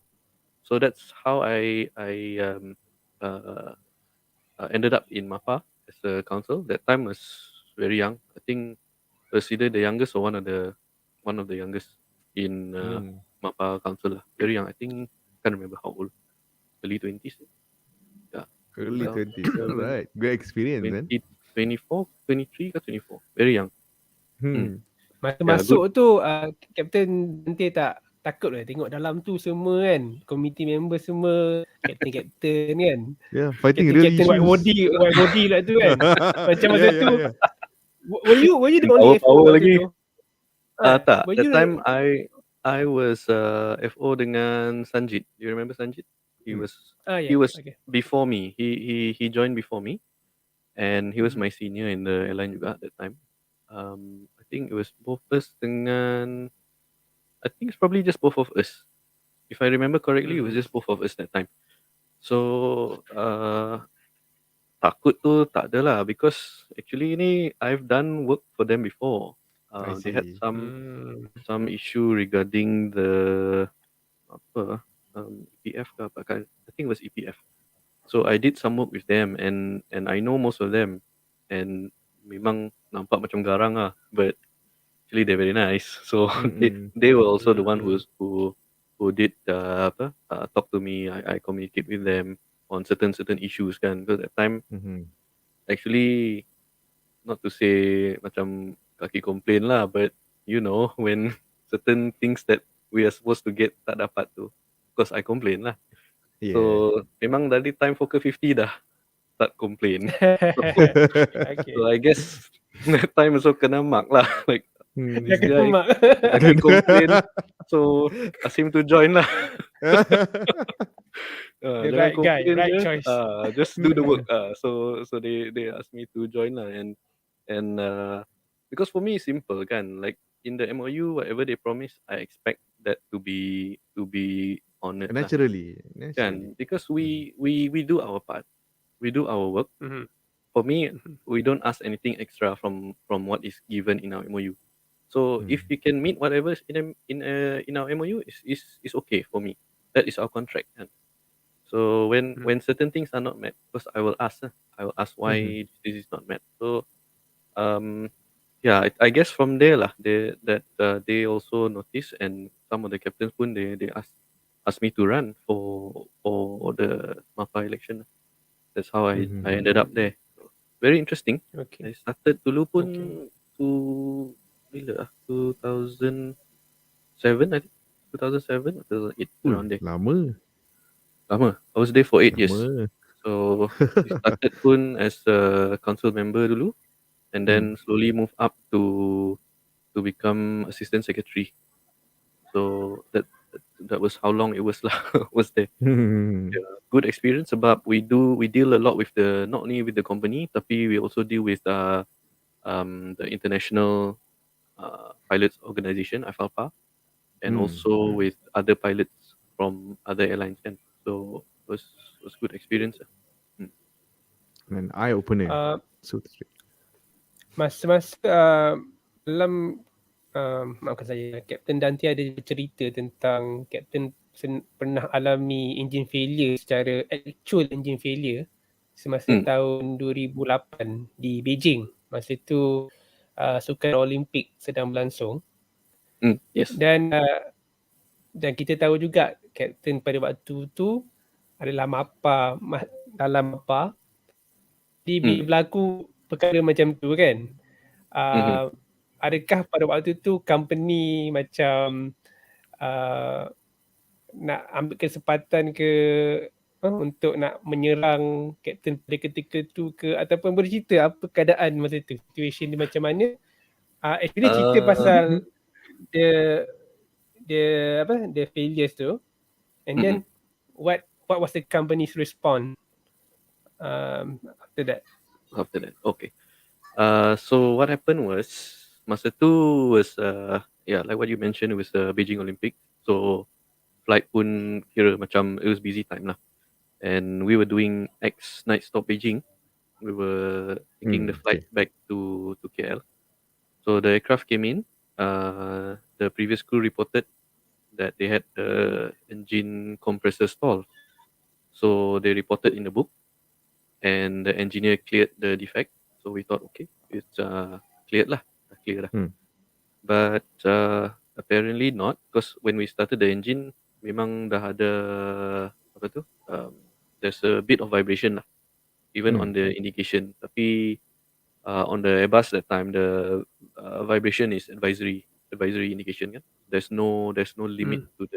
So that's how I ended up in MAPA as a council. That time was very young. I think it was either the youngest or one of the youngest in MAPA council lah. Very young. I think can't remember how old. Early 20s. Yeah. Early 20s. Alright. Great experience, man. 24, 23 ke 24. Very young. Masa masuk tu Captain Dante tak takut lah tengok dalam tu semua kan, committee member semua, captain kan. Yeah, fighting real issues. White body lah tu kan. Macam masa tu. Were you the only FO lagi? Tu? Tak. That time I was FO dengan Sanjit. You remember Sanjit? He Hmm. was he Yeah. was Okay. before me. He joined before me, and he was Mhm. my senior in the airline juga at that time. I think it was both us dengan, I think it's probably just both of us. If I remember correctly, it was Mhm. just both of us that time. So takut tu tak ada lah, because actually ni I've done work for them before. I They had see. some issue regarding the apa EPF ke apa kan? I think it was EPF. So I did some work with them, and I know most of them, and memang nampak macam garang lah, but actually they're very nice. So Mm-mm. they were also the one Mm. who did talk to me. I communicate with them on certain issues kan. Because at that time Mhm. actually, not to say macam kaki complain lah, but you know when certain things that we are supposed to get tak dapat tu, of course I complain lah. Yeah. So memang dari time Fokker 50 dah start complain. So, Okay. so I guess that time also kena mark lah. Like Hmm. this Jangan guy mak. he complain, so ask him to join lah. The Jangan right guy, complain right je. choice. Just do the work. So they asked me to join lah, and because for me it's simple kan, like in the MOU whatever they promise, I expect that to be honoured lah Naturally. kan, because we do our part, we do our work. Mhm. For me, Mhm. we don't ask anything extra from what is given in our MOU. So if Hmm. we can meet whatever is in our MOU, is okay for me. That is our contract. And so when certain things are not met, because I will ask, I will ask Mhm. why this is not met. So yeah, I guess from there lah, they also notice, and some of the captains pun they asked me to run for the MAPA election. That's how I Mhm. ended up there. Very interesting. Okay. I started dulu pun Okay. to bila ah? 2007 I think. 2007 or 2008 Ui, around there. lama. Lama. I was there for 8 years. Lama. So we started pun as a council member dulu, and then slowly move up to become assistant secretary. So that was how long it was lah was there. Hmm. Yeah, good experience sebab we deal a lot with not only with the company, tapi we also deal with the international pilots organization IFALPA, and also with other pilots from other airlines kan. So was good experience. Mm. An eye opener, Uh, so to speak. Masa-masa dalam maafkan saya, Captain Dante ada bercerita tentang Captain pernah alami engine failure secara actual engine failure semasa Mm. tahun 2008 di Beijing. Masa itu Sukan Olimpik sedang berlangsung, Yes. dan kita tahu juga Captain pada waktu tu adalah MAPA, dalam MAPA. Jadi bila berlaku perkara macam tu kan, Mhm. adakah pada waktu tu company macam nak ambil kesempatan ke untuk nak menyerang Captain pada ketika tu ke, ataupun bercerita apa keadaan masa tu, situation dia macam mana? Actually cerita pasal the failures tu, and then what was the company's response after that? After that, okay. So what happened was masa tu was yeah, like what you mentioned, it was the Beijing Olympic. So flight pun kira macam it was busy time lah, and we were doing X night stop Beijing. We were taking the flight Okay. back to KL. So the aircraft came in. The previous crew reported that they had the engine compressor stall. So they reported in the book, and the engineer cleared the defect. So we thought, okay, it's cleared lah, dah clear lah. But apparently not, because when we started the engine, memang dah ada apa tu? There's a bit of vibration lah, even on the indication. Tapi on the Airbus that time, the vibration is advisory indication kan. There's no limit to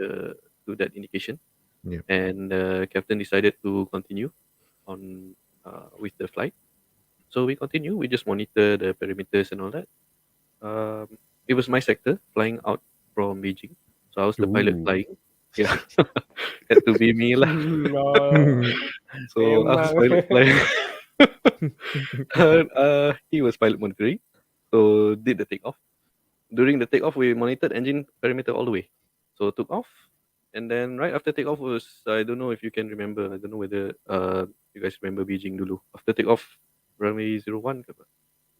that indication. Yep. And the captain decided to continue on with the flight. So we continue. We just monitor the perimeters and all that. It was my sector flying out from Beijing, so I was the pilot Ooh. flying. Yeah, had to be me lah. Oh, So I was pilot memang. flying. He was pilot monitoring, so did the takeoff. During the takeoff, we monitored engine parameter all the way. So took off, and then right after takeoff was, I don't know if you can remember. I don't know whether you guys remember Beijing dulu. After takeoff, runway 01, ke apa,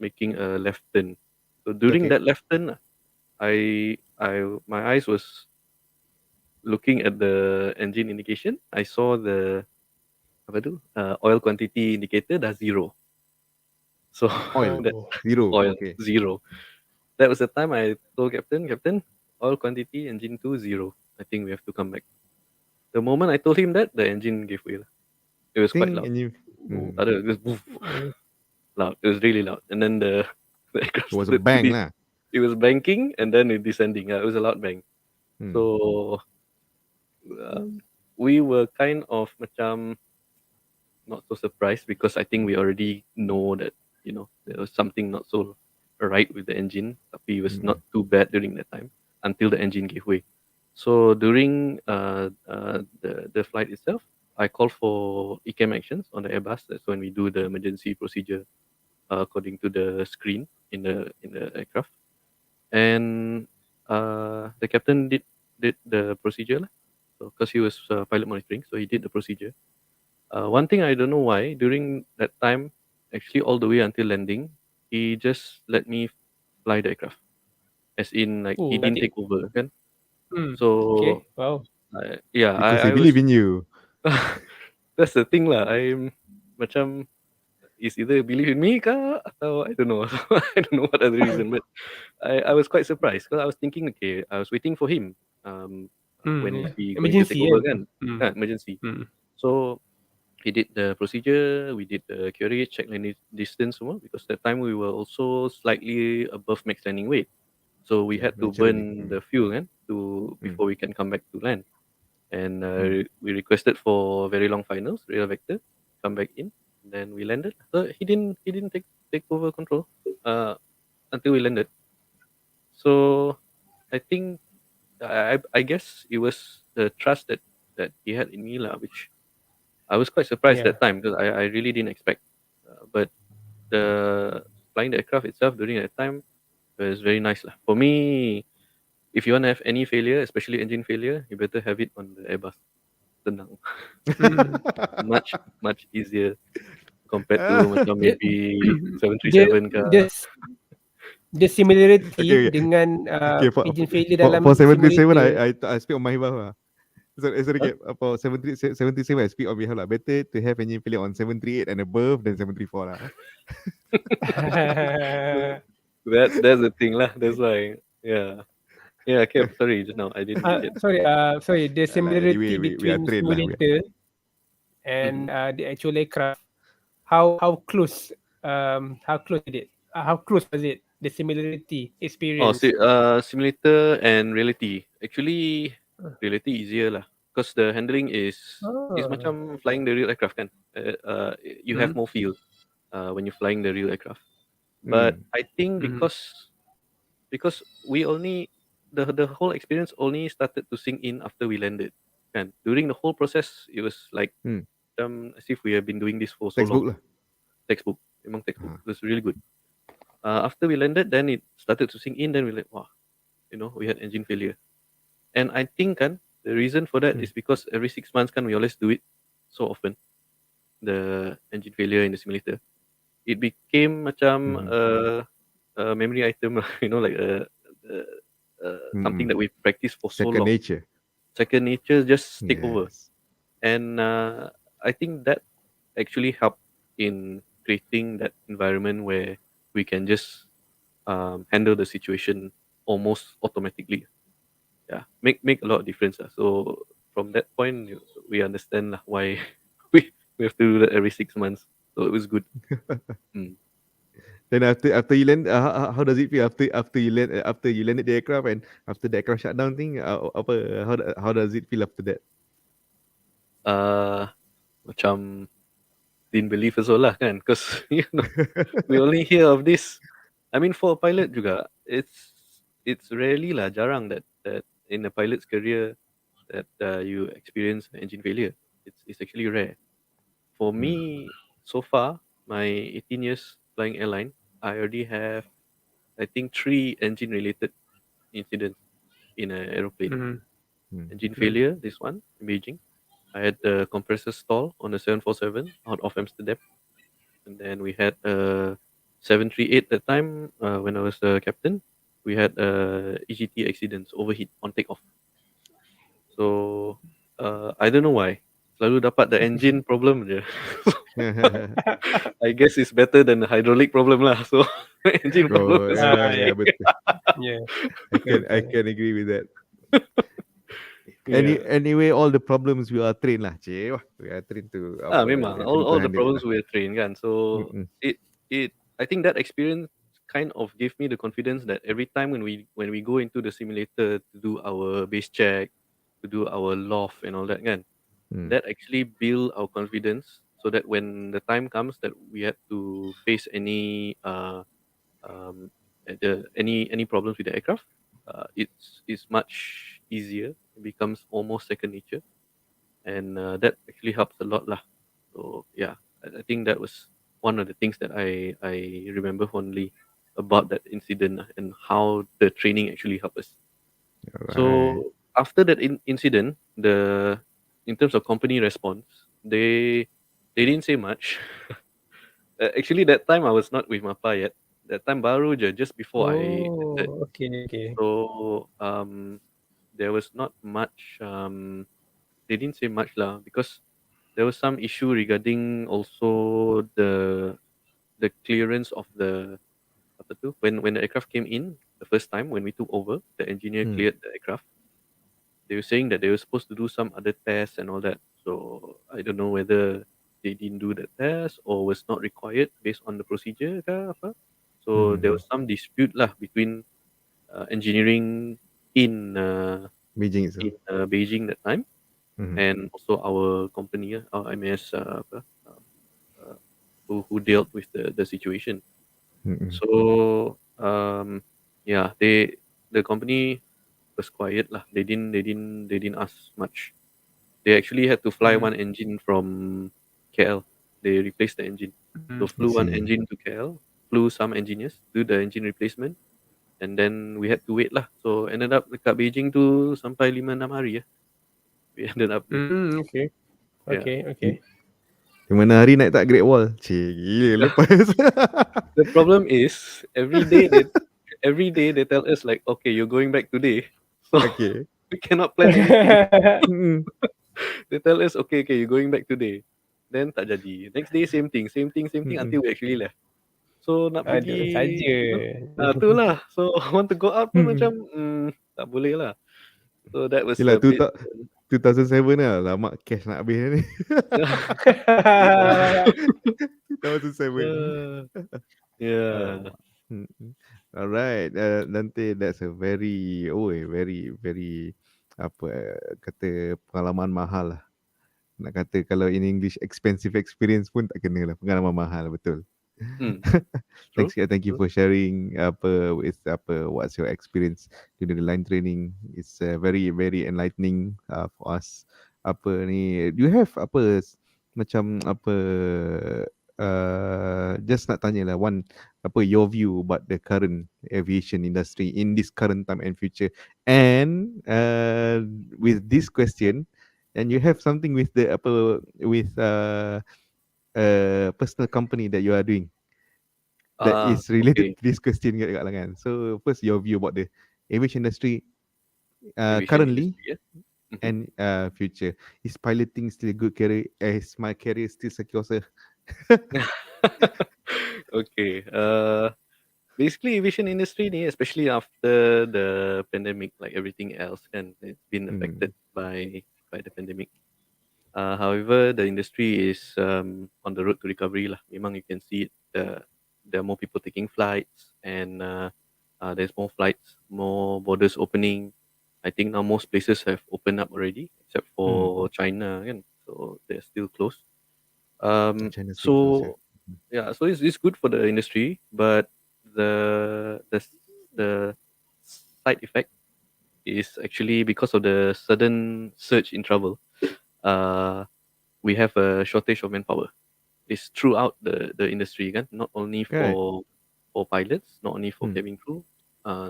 making a left turn. So during Okay. that left turn, my eyes was looking at the engine indication. I saw the apa tu, oil quantity indicator dah 0. So Oil. that Oh. Zero. oil Okay. 0. That was the time I told Captain, oil quantity engine 2 0. I think we have to come back. The moment I told him that, the engine gave way. It was quite Ting, loud. and you. Tak ada, it was woof, loud. It was really loud. And then the aircraft It was a started to bang be- lah. It was banking and then it descending. It was a loud bang. Hmm. So we were kind of macam not so surprised because I think we already know that, you know, there was something not so right with the engine, but it was not too bad during that time until the engine gave way. So during the flight itself, I called for ECAM actions on the Airbus. That's when we do the emergency procedure according to the screen in the aircraft. And the captain did the procedure lah. So because he was pilot monitoring, so he did the procedure. One thing I don't know why, during that time, actually all the way until landing, he just let me fly the aircraft. As in, like, he didn't take over, kan? So, Okay, wow. yeah, Because I they believe was, in you. that's the thing lah. I'm macam, is either believe in me kah, atau I don't know. I don't know what other reason, but I was quite surprised because I was thinking, okay, I was waiting for him. When is he going to take Emergency over, kan? kan? Emergency. So he did the procedure, we did the QRH, check landing distance semua, because that time we were also slightly above max landing weight. So we had to naturally. burn the fuel kan, before we can come back to land. And we requested for very long finals, rear vector, come back in, and then we landed. So he didn't take over control until we landed. So I think I guess it was the trust that he had in me lah, which I was quite surprised Yeah. that time because I really didn't expect. But the flying the aircraft itself during that time was very nice lah. For me, if you want to have any failure, especially engine failure, you better have it on the Airbus. Tenang. much easier compared to macam maybe 737 ke. The similarity Okay. dengan Okay, engine failure dalam for 737, simulator. I speak on my behalf lah. Sorry, for 737, I speak on behalf lah. Better to have engine failure on 738 and above than 734 lah. That's the thing lah. That's why. Yeah. Yeah, okay, sorry, just now I didn't get. Sorry, the similarity Anyway, we are between trained lah. simulator and the actual aircraft. How close is it? How close was it? The similarity Oh, experience. simulator and reality. Actually, reality easier lah. Because the handling is macam flying the real aircraft kan. You have more feel when you're flying the real aircraft. But I think because we only the whole experience only started to sink in after we landed. Kan. During the whole process, it was like as if we have been doing this for so Textbook long. lah. Textbook. Memang textbook. It was really good. After we landed, then it started to sink in. Then we like, wow, you know, we had engine failure. And I think kan, the reason for that is because every 6 months kan, we always do it so often. The engine failure in the simulator. It became macam a memory item, you know, like something that we practice for so long. Second nature just take over. And I think that actually helped in creating that environment where we can just handle the situation almost automatically. Yeah, make a lot of difference. So from that point, we understand why we have to do that every 6 months. So it was good. Then after you land, how does it feel after you landed the aircraft and after the aircraft shutdown thing? How does it feel after that? Macam didn't believe as well lah kan, because you know we only hear of this. I mean, for a pilot juga, it's rarely lah, jarang that in a pilot's career that you experience engine failure. It's actually rare. For me, so far, my 18 years flying airline, I already have, I think, 3 engine-related incidents in an aeroplane. Mm-hmm. Engine failure, this one in Beijing. I had the compressor stall on the 747 out of Amsterdam, and then we had a 738 that time when I was a captain. We had EGT accidents, overheat on takeoff. So I don't know why. Selalu dapat the engine problem je. I guess it's better than the hydraulic problem lah. So engine problem. Oh, is yeah, yeah. betul. Yeah. I can agree with that. Yeah. Anyway, all the problems we are trained lah. Cik, wah, we are trained to Memang to all the handle it problems lah. we're trained kan. So Mm-mm. it I think that experience kind of gave me the confidence that every time when we go into the simulator to do our base check, to do our loft and all that kan, Mm. that actually build our confidence so that when the time comes that we had to face any any problems with the aircraft, it's much easier. It becomes almost second nature, and that actually helps a lot lah. So yeah, I think that was one of the things that I remember fondly about that incident and how the training actually helped us. Alright. So after that incident, in terms of company response, they didn't say much. Actually, that time I was not with MAPA yet. That time baru je, just before I entered. Okay. So there was not much. They didn't say much lah because there was some issue regarding also the clearance of the apa tu when the aircraft came in the first time when we took over, the engineer cleared the aircraft. They were saying that they were supposed to do some other tests and all that. So I don't know whether they didn't do the test or was not required based on the procedure ke apa. So there was some dispute lah between engineering in Beijing itself. Beijing that time Mhm. and also our company, our MAS apa, who dealt with the situation. Mm-mm. So yeah, the company was quiet lah. They didn't ask much. They actually had to fly one engine from KL. They replaced the engine. So I flew one see. engine to KL, flew some engineers, do the engine replacement, and then we had to wait lah. So ended up dekat Beijing tu sampai 5-6 hari ya. We ended up there. Okay. Yeah. Okay. Di mana hari naik tak Great Wall? Cik, gila lepas. The problem is every day they tell us like, okay, you're going back today. So Okay. we cannot plan anything. Mm-mm. They tell us, okay, you're going back today. Then tak jadi. Next day same thing until we actually left. So nak Aduh, pergi, saja. tu lah. So want to go out pun macam tak boleh lah. So that was Yelah, a bit 2007 lah. Lama cash nak habis ni. 2007. yeah. Mm-mm. Alright, Dante, that's a very apa kata pengalaman mahal lah. Nak kata kalau in English expensive experience pun tak kena lah, pengalaman mahal, betul. True. Thank you for sharing what's your experience during the line training. It's very enlightening for us. Apa ni, do you have macam just nak tanya lah your view about the current aviation industry in this current time and future, and with this question, and you have something with the personal company that you are doing that is related to this question kat kalangan. So first, your view about the aviation industry currently industry, yeah? and future. Is piloting still a good career? Is my career still secure, sir? Okay. Basically aviation industry ni, especially after the pandemic, like everything else, and it's been affected by the pandemic. However, the industry is on the road to recovery lah. Memang you can see it. There are more people taking flights, and there's more flights, more borders opening. I think now most places have opened up already, except for China, kan? So they're still closed. China still close, Yeah, so it's good for the industry, but the side effect is actually because of the sudden surge in travel. We have a shortage of manpower. It's throughout the industry, kan? Not only Right. for pilots, not only for Hmm. cabin crew,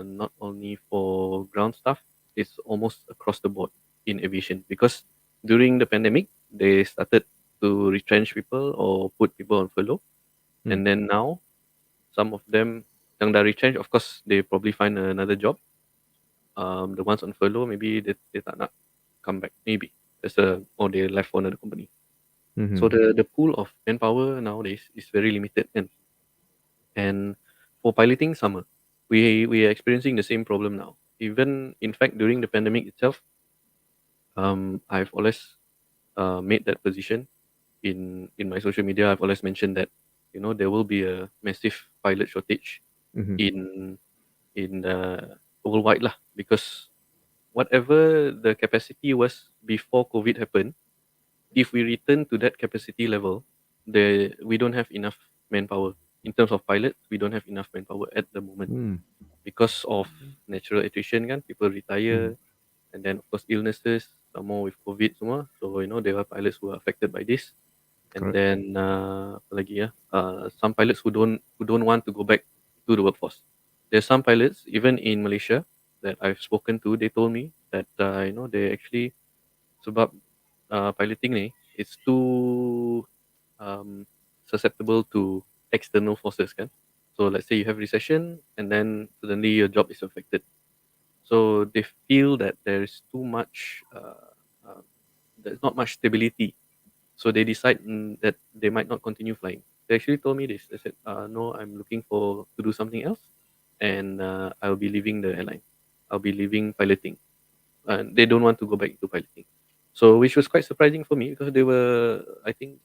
not only for ground staff. It's almost across the board in aviation because during the pandemic they started to retrench people or put people on furlough, and then now some of them yang dah retrench, of course they probably find another job. The ones on furlough maybe they tak nak come back, maybe or they left for another company. So the pool of manpower nowadays is very limited, and for piloting sama, we are experiencing the same problem now. Even in fact during the pandemic itself, I've always made that position in my social media. I've always mentioned that there will be a massive pilot shortage in worldwide lah, because whatever the capacity was before COVID happened, if we return to that capacity level, we don't have enough manpower. In terms of pilots, we don't have enough manpower at the moment because of natural attrition, kan, people retire, and then of course illnesses, some more with COVID semua. So there are pilots who are affected by this, and Correct. then apa lagi ya? Some pilots who don't want to go back to the workforce. There's some pilots even in Malaysia that I've spoken to. They told me that they actually, sebab piloting ni, it's too susceptible to external forces, kan. So let's say you have recession and then suddenly your job is affected. So they feel that there is too much, there's not much stability. So they decide that they might not continue flying. They actually told me this. They said, no, I'm looking to do something else, and I'll be leaving the airline. I'll be leaving piloting. They don't want to go back to piloting. So which was quite surprising for me because there were, I think,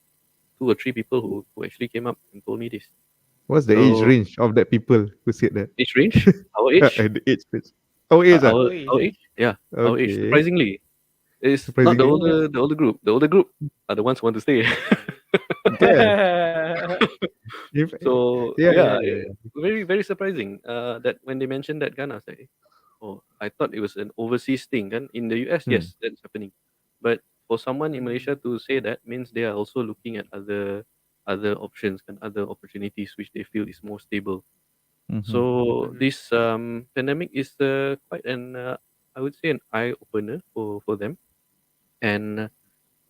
2 or 3 people who actually came up and told me this. What's the age So range of that people who said that? age range, our age, The age range. Our age, ah? our age, yeah, our age. Okay. Surprisingly, it's not Surprisingly. the older group. The older group are the ones who want to stay. Okay. So Yeah. very very surprising. That when they mentioned that, kan, I was like, oh, I thought it was an overseas thing, kan. In the US, yes, that's happening, but for someone in Malaysia to say that means they are also looking at other options and other opportunities which they feel is more stable. So this pandemic is quite an I would say an eye opener for them, and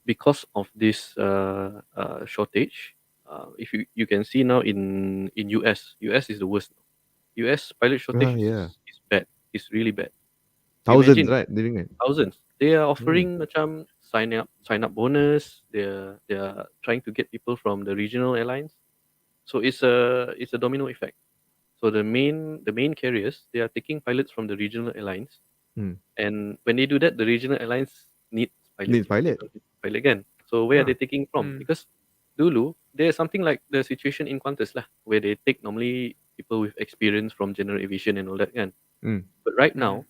because of this shortage, if you can see now in US is the worst. US pilot shortage Yeah. is bad. It's really bad. Thousands, Imagine right? Living it. thousands. They are offering macam sign up bonus. They are trying to get people from the regional airlines. So it's a domino effect. So the main carriers, they are taking pilots from the regional airlines, and when they do that, the regional airlines need pilots. Needs pilot. Pilot again. So where are Ah. they taking from? Because dulu there's something like the situation in Qantas lah, where they take normally people with experience from general aviation and all that kan. But right now,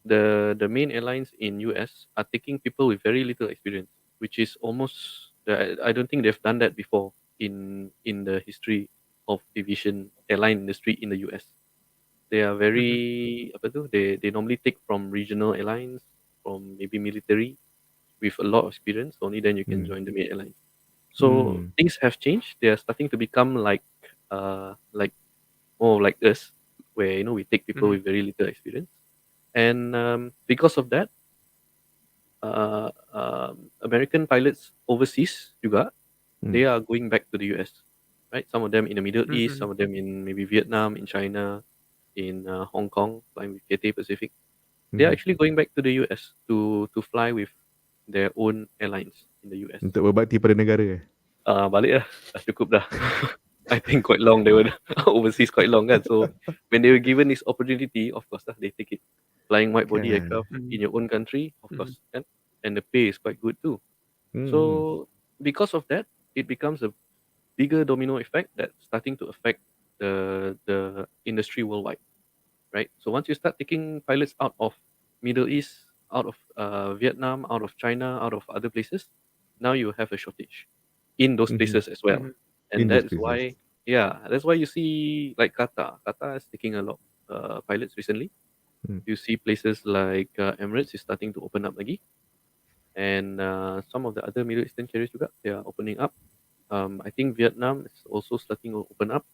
the main airlines in US are taking people with very little experience, which is almost I don't think they've done that before in the history of aviation airline industry in the US. They are very apa tu? They normally take from regional airlines, from maybe military with a lot of experience. Only then you can join the main airline. So things have changed. They are starting to become like more like us, where we take people with very little experience, and because of that, American pilots overseas juga, they are going back to the US, right? Some of them in the Middle East, some of them in maybe Vietnam, in China, in Hong Kong, flying with Cathay Pacific. They are actually going back to the US to fly with their own airlines in the US. Untuk berbakti pada negara. Balik lah, dah cukup dah. I think quite long they were overseas quite long kan. So when they were given this opportunity, of course lah, they take it. Flying wide body Kan. aircraft in your own country, of course, kan? And the pay is quite good too. So because of that, it becomes a bigger domino effect that's starting to affect the industry worldwide, right? So once you start taking pilots out of Middle East, out of Vietnam, out of China, out of other places, now you have a shortage in those places as well. And In those that's why, that's why you see like Qatar is taking a lot of pilots recently. You see places like Emirates is starting to open up lagi, and some of the other Middle Eastern carriers juga, they are opening up. I think Vietnam is also starting to open up.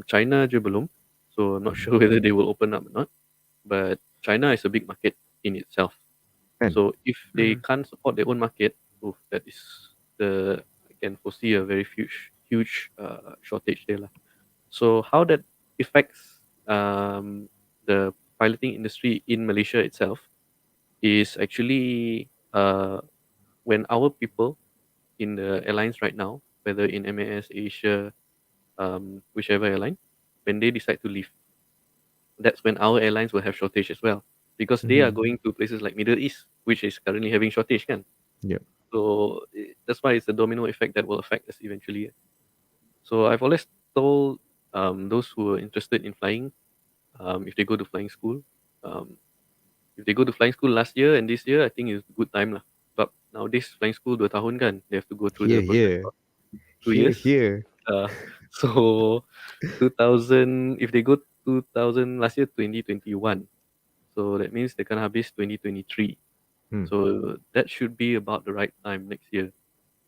China je belum, so I'm not sure whether they will open up or not. But China is a big market in itself. Kan? So if they can't support their own market, that is I can foresee a very huge shortage there lah. So how that affects the piloting industry in Malaysia itself is actually when our people in the airlines right now, whether in MAS, Asia, whichever airline, when they decide to leave, that's when our airlines will have shortage as well, because they are going to places like Middle East, which is currently having shortage, kan? Yep. So that's why it's a domino effect that will affect us eventually. So I've always told those who are interested in flying, if they go to flying school, if they go to flying school last year and this year, I think it's a good time lah. But nowadays flying school 2 tahun kan, they have to go through the process Here. for 2 years. Here. So 2000, if they go 2000 last year 2021, so that means they can habis 2023. So that should be about the right time next year.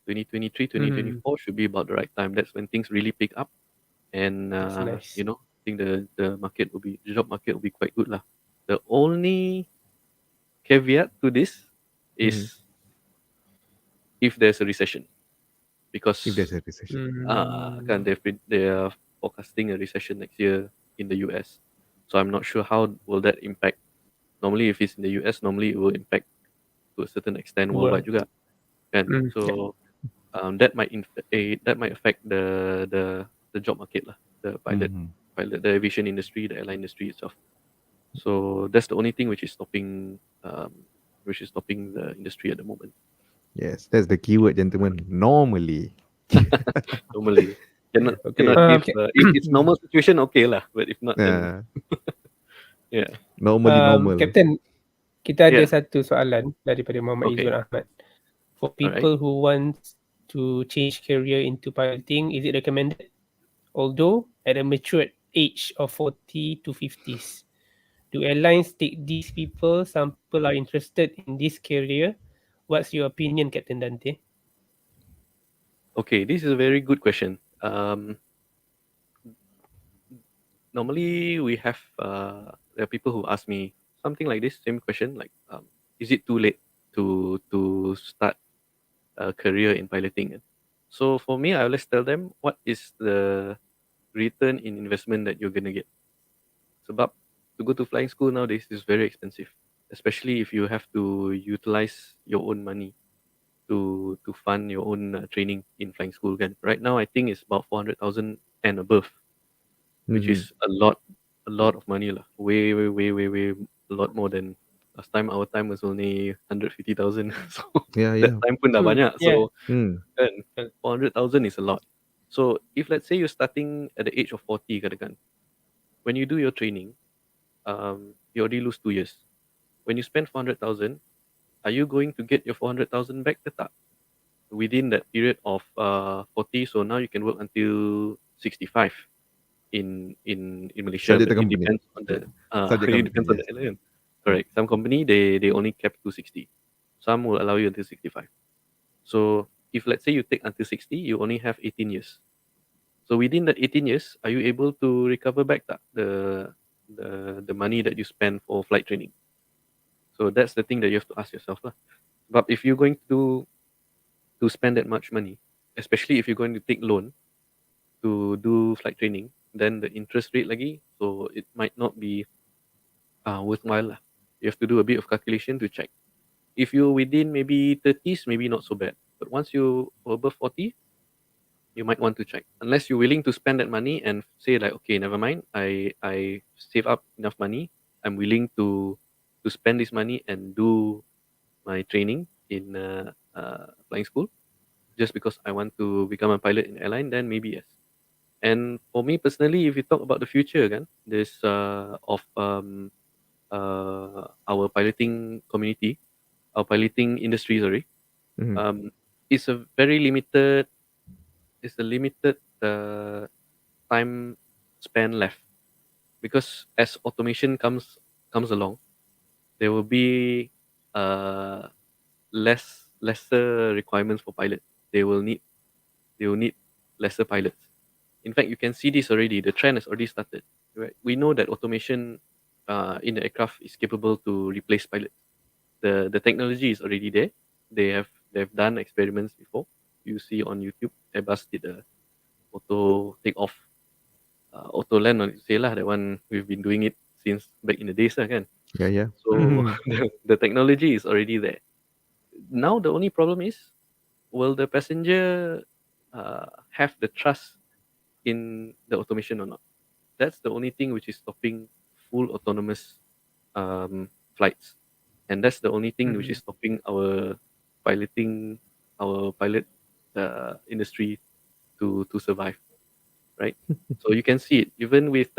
2023, 2024 should be about the right time. That's when things really pick up, and That's nice. I think the job market will be quite good lah. The only caveat to this is if there's a recession, because If there's a recession. they are forecasting a recession next year in the US. So I'm not sure how will that impact. Normally, if it's in the US, normally it will impact to a certain extent worldwide juga, kan? So that might affect the job market lah, the the aviation industry, the airline industry itself. So that's the only thing which is stopping the industry at the moment. Yes, that's the keyword, gentlemen. Normally. Normally cannot if it's normal situation, okay lah, but if not, then yeah. Normal. Captain, kita ada Yeah. satu soalan daripada Muhammad Okay. Izul Ahmad. For people who want to change career into piloting, is it recommended? Although at a matured age of 40 to 50s, do airlines take these people? Some people are interested in this career. What's your opinion, Captain Dante? Okay, this is a very good question. Normally we have there are people who ask me something like this, same question, like is it too late to start a career in piloting? So for me, I always tell them, what is the return in investment that you're gonna get? Sebab to go to flying school nowadays is very expensive, especially if you have to utilize your own money to fund your own training in flying school. Kan? Right now, I think it's about 400,000 and above, which is a lot of money lah. Way a lot more than last time. Our time was only 150,000. So that time pun dah banyak. So kan, 400,000 is a lot. So if let's say you're starting at the age of 40, katakan, when you do your training, you already lose 2 years. When you spend 400,000, are you going to get your 400,000 back ke tak? Within that period of 40, so now you can work until 65 in Malaysia. But it depends on the airline. Correct. Some company they only cap to 60. Some will allow you until 65. So if let's say you take until 60, you only have 18 years. So within that 18 years, are you able to recover back the money that you spend for flight training? So that's the thing that you have to ask yourself lah. But if you're going to spend that much money, especially if you're going to take loan to do flight training, then the interest rate lagi, so it might not be worthwhile lah. You have to do a bit of calculation to check. If you're within maybe 30s, maybe not so bad. But once you're above 40, you might want to check. Unless you're willing to spend that money and say like, okay, never mind, I save up enough money, I'm willing to spend this money and do my training in flying school just because I want to become a pilot in airline, then maybe yes. And for me personally, if you talk about the future, kan, this of our piloting community, our piloting industry, sorry, it's a very limited. It's a limited time span left. because as automation comes along, there will be lesser requirements for pilots. They will need lesser pilots. In fact, you can see this already. The trend has already started. Right? We know that automation in the aircraft is capable to replace pilots. The technology is already there. They've done experiments before. You see on YouTube, Airbus did a auto takeoff, auto land on say lah. That one we've been doing it since back in the days lah, kan. Yeah. So the technology is already there. Now the only problem is, will the passenger have the trust in the automation or not? That's the only thing which is stopping full autonomous flights, and that's the only thing which is stopping our pilot industry to survive, right? So you can see it even with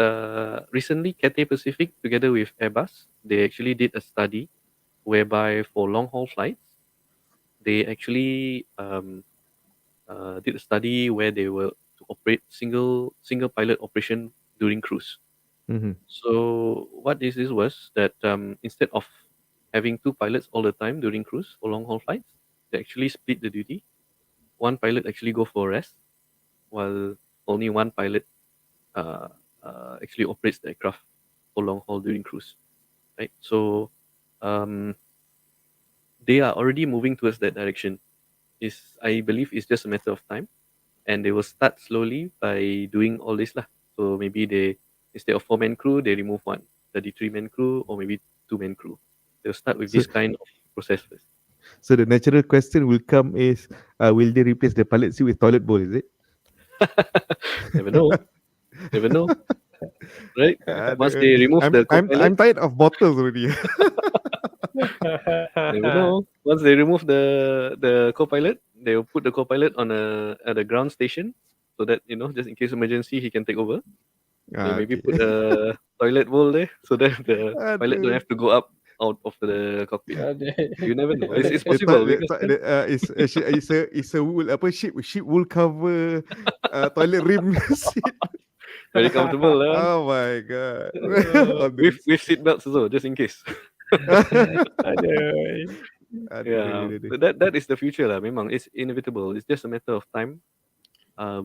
recently Cathay Pacific together with Airbus, they actually did a study whereby for long haul flights, they actually did a study where they were to operate single pilot operation during cruise. Mhm. So what this is was that instead of having two pilots all the time during cruise for long haul flights, they actually split the duty. One pilot actually go for rest, while only one pilot actually operates the aircraft for long haul during cruise. Right. So they are already moving towards that direction. I believe it's just a matter of time, and they will start slowly by doing all this lah. So maybe they, instead of 4-man crew, they remove 33-man crew, or maybe 2-man crew. They'll start with So- this kind of process first. So the natural question will come is, will they replace the pilot seat with toilet bowl? Is it? Never know. Never know. Right? Once they remove the I'm co-pilot, tired of bottles already. never know. Once they remove the co-pilot, they will put the co-pilot at a ground station, so that just in case emergency, he can take over. They maybe put a toilet bowl there, so that the pilot don't have to go out of the cockpit. You never know. It's possible because It's a wool ship wool cover toilet rim seat. very comfortable lah. Oh my god. With seat belts also, just in case. Yeah, so that is the future lah. Memang it's inevitable. It's just a matter of time.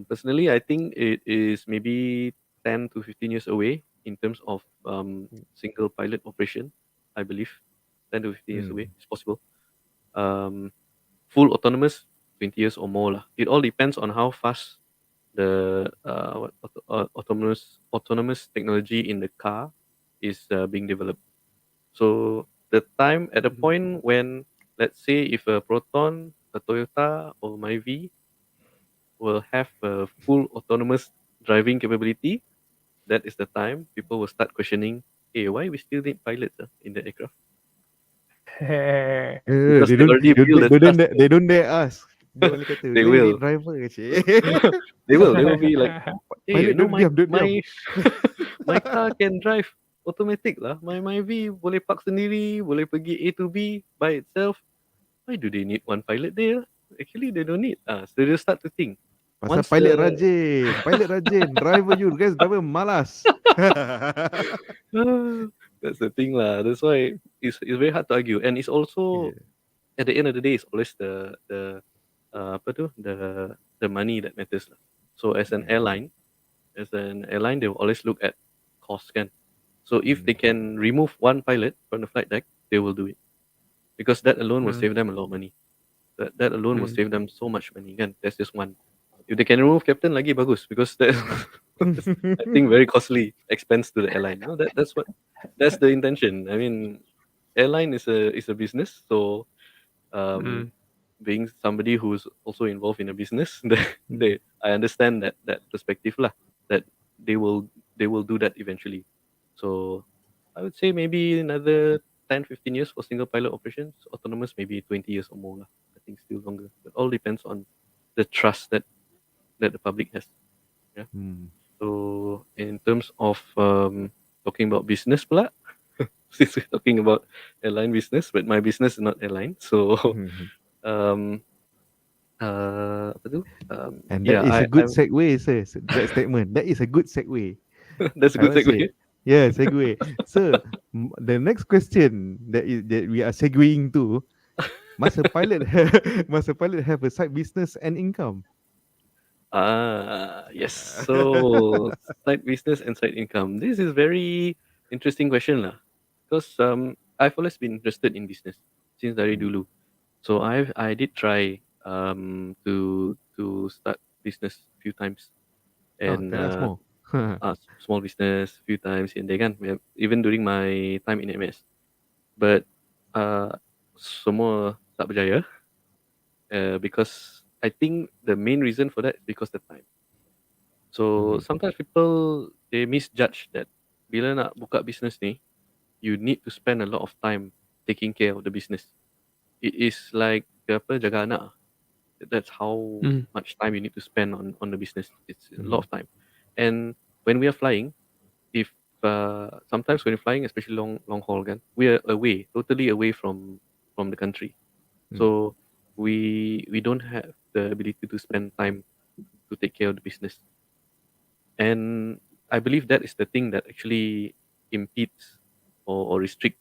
Personally, I think it is maybe 10 to 15 years away in terms of single pilot operation. I believe 10 to 15 years away. It's possible. Full autonomous, 20 years or more lah. It all depends on how fast the autonomous technology in the car is being developed. So the time at the point when, let's say, if a Proton, a Toyota, or Myvi will have a full autonomous driving capability, that is the time people will start questioning, hey, why we still need pilots in the aircraft? Because they already built the trust. They don't dare ask. They will. Driver, They will be like, hey, Pilot my diam. my car can drive automatic lah. My Myvi boleh park sendiri, boleh pergi A to B by itself. Why do they need one pilot there? Actually, they don't need. So they start to think. Pasal pilot rajin, driver driver malas. That's the thing lah. That's why it's very hard to argue, and it's also at the end of the day, it's always the money that matters lah. So as an airline, they will always look at cost, kan. So if they can remove one pilot from the flight deck, they will do it, because that alone will save them a lot of money. That alone will save them so much money, kan. That's just one. If they can remove captain, lagi bagus, because that's I think very costly expense to the airline. No, that's the intention. I mean, airline is a business, so being somebody who's also involved in a business, I understand that perspective lah. That they will do that eventually. So I would say maybe another 10-15 years for single pilot operations. Autonomous maybe 20 years or more lah. I think still longer. It all depends on the trust that the public has. Yeah. So in terms of talking about business pula, since we're talking about airline business, but my business is not airline, so apa tu? And that is a good segue, sir. That statement. That is a good segue. That's a good segue. Yeah, segue. So the next question that we are segueing to, must a pilot must a pilot have a side business and income? Yes. So side business and side income. This is very interesting question lah. Because I've always been interested in business since dari Mm. dulu. So I did try to start business a few times Oh, and tell us more. small business few times in there kan. Even during my time in MS. But uh, semua tak berjaya because I think the main reason for that is because the time. So Mhm. sometimes people they misjudge that bila nak buka business ni, you need to spend a lot of time taking care of the business. It is like apa jaga anak. That's how much time you need to spend on the business. It's a lot Mhm. of time. And when we are flying, if sometimes when you're flying, especially long haul kan, we are away, totally away from the country. Mm. So we don't have the ability to spend time to take care of the business. And I believe that is the thing that actually impedes or restrict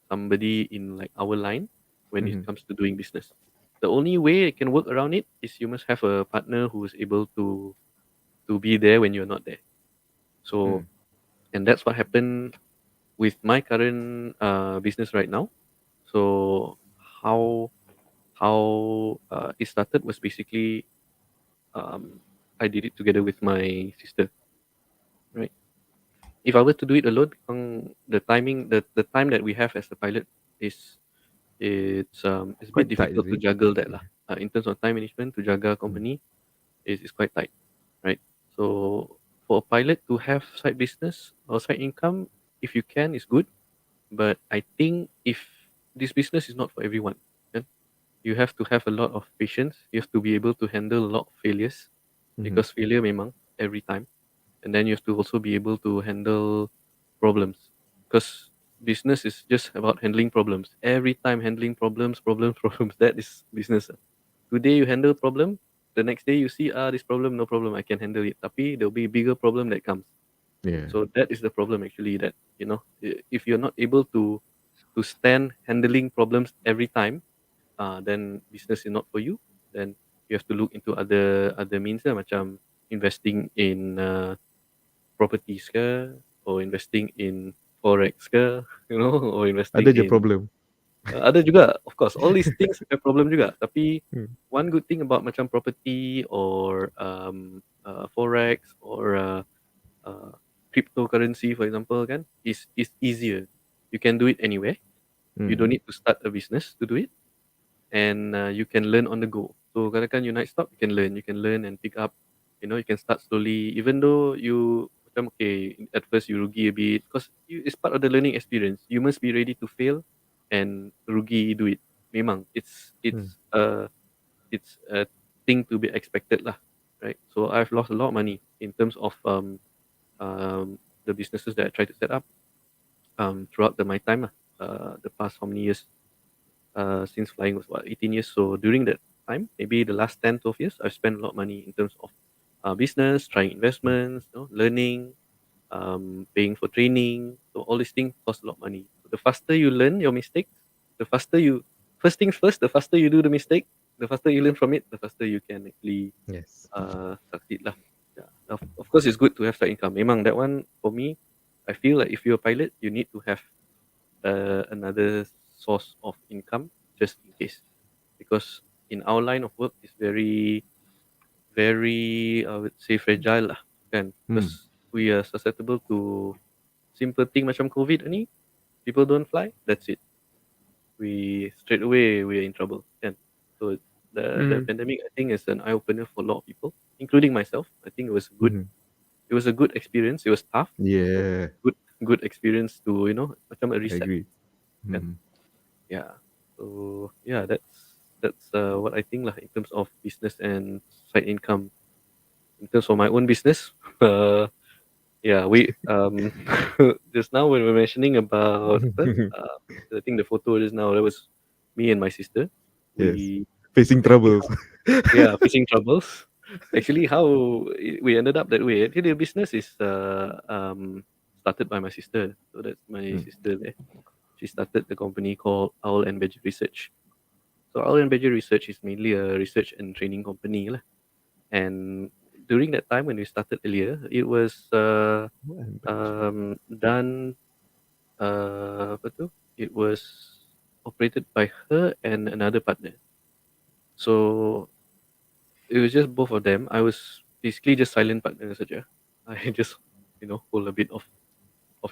somebody in like our line when it Mhm. comes to doing business. The only way you can work around it is you must have a partner who is able to be there when you're not there. So Mm. and that's what happened with my current business right now. So how it started was basically um, I did it together with my sister, right? If I were to do it alone, the timing, the time that we have as a pilot is it's a bit Quite tight, is difficult to it? juggle that lah. In terms of time management, to juggle a Mm. company is quite tight, right? So for a pilot to have side business or side income, if you can, is good. But I think if this business is not for everyone, kan, you have to have a lot of patience. You have to be able to handle a lot of failures Mhm. because failure memang every time. And then you have to also be able to handle problems because business is just about handling problems. Every time handling problems, problems, problems. That is business. Today you handle problem, the next day you see this problem, no problem, I can handle it. Tapi there'll be bigger problem that comes. Yeah. So that is the problem actually that if you're not able to stand handling problems every time, then business is not for you. Then you have to look into other means lah, macam investing in properties ke, or investing in forex ke, or investing Ada je in problem. ada juga, of course, all these things have problem juga. Tapi Mm. one good thing about macam property or forex or uh, cryptocurrency, for example, kan, is easier. You can do it anywhere. You Mm. don't need to start a business to do it, and you can learn on the go. So katakan you naik stock, you can learn and pick up. You can start slowly, even though you macam okay at first you rugi a bit, because it's part of the learning experience. You must be ready to fail and rugi do it. Memang Mm. it's a thing to be expected lah, right? So I've lost a lot of money in terms of the businesses that I try to set up throughout my time lah. The past how many years since flying was what 18 years. So during that time, maybe the last 10, 12 years, I've spent a lot of money in terms of business, trying investments, learning, paying for training. So all these things cost a lot of money. So the faster you learn your mistakes, the faster you first things first, the faster you do the mistake, the faster you learn from it, the faster you can actually Yes. succeed lah. Yeah. Of course, it's good to have side income. Memang that one for me, I feel like if you're a pilot, you need to have another source of income just in case, because in our line of work is very very I would say fragile lah kan, Mm. because we are susceptible to simple thing macam COVID ni. People don't fly, that's it, we straight away we are in trouble kan. So the pandemic, I think, is an eye opener for a lot of people, including myself. I think Mhm. it was a good experience. It was tough, but Yeah, good experience to macam a I reset agree. kan. Mhm. Yeah. So yeah, that's what I think lah in terms of business and side income. In terms of my own business, yeah, we just now when we were mentioning about apa, I think the photo just now, that was me and my sister. Yes. We Facing actually troubles. yeah, facing troubles. Actually, how we ended up that way. Actually, the business is started by my sister. So that's my Mm. sister there. She started the company called Owl and Badger Research. So Owl and Badger Research is mainly a research and training company lah. And during that time when we started earlier, it was done apa tu? It was operated by her and another partner. So it was just both of them. I was basically just silent partner saja. I just hold a bit of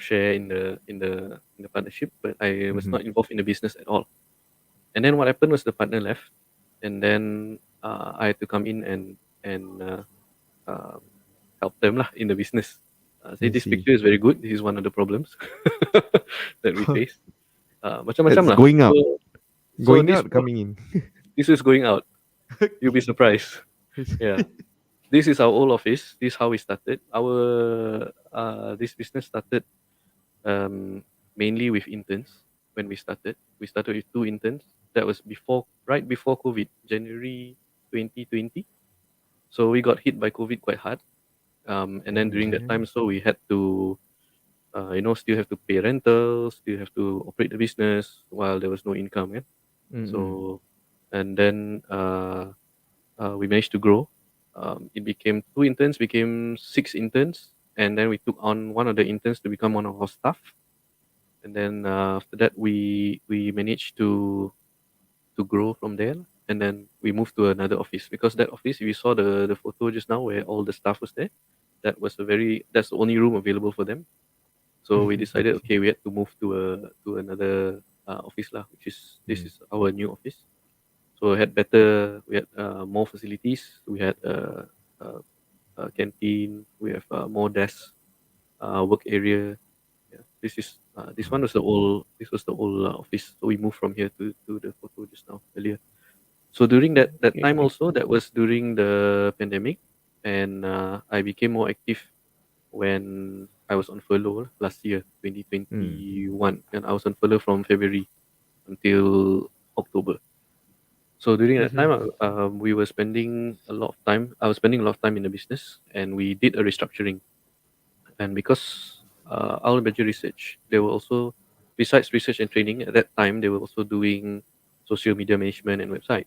share in the partnership, but I was Mhm. not involved in the business at all. And then what happened was the partner left, and then I had to come in and uh, help them lah in the business. Say I this see. picture is very good. This is one of the problems that we face. Macam-macam It's lah. going out. So Going this out, coming in. this is going out. You'll be surprised. Yeah. This is our old office. This is how we started. Our this business started mainly with interns when we started. We started with 2 interns. That was right before COVID, January 2020. So we got hit by COVID quite hard. And then during that time, so we had to, still have to pay rentals, still have to operate the business while there was no income. Yeah? Mm-mm. So, and then we managed to grow. It became 2 interns, became 6 interns, and then we took on one of the interns to become one of our staff. And then after that, we managed to grow from there, and then we moved to another office because that office, if you saw the photo just now where all the staff was there, that's the only room available for them. So we decided, okay, we had to move to another office lah, which is this is our new office. So we had more facilities. We had a canteen. We have more desks, work area. Yeah, this was the old office. So we moved from here to the photo just now earlier. So during that time also, that was during the pandemic, and I became more active when I was on furlough last year, 2021, and I was on furlough from February until October. So during that time, we were spending a lot of time. I was spending a lot of time in the business, and we did a restructuring. And because our major research, they were also, besides research and training at that time, they were also doing social media management and website.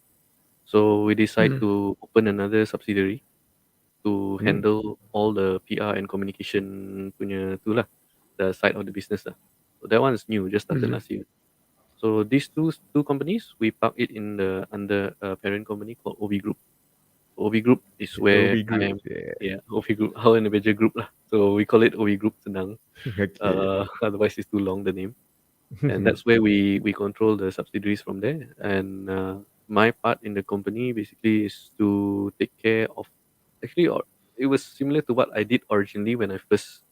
So we decided to open another subsidiary to handle all the PR and communication punya tu lah, the side of the business lah. So that one is new, just started last year. So these two companies, we park it under a parent company called OB Group. OB Group is where OB I Group. am. Yeah, OB Group, our individual group lah. So we call it OB Group senang. Okay. Otherwise it's too long, the name. And that's where we control the subsidiaries from there. And my part in the company basically is to take care of, actually, it was similar to what I did originally when I first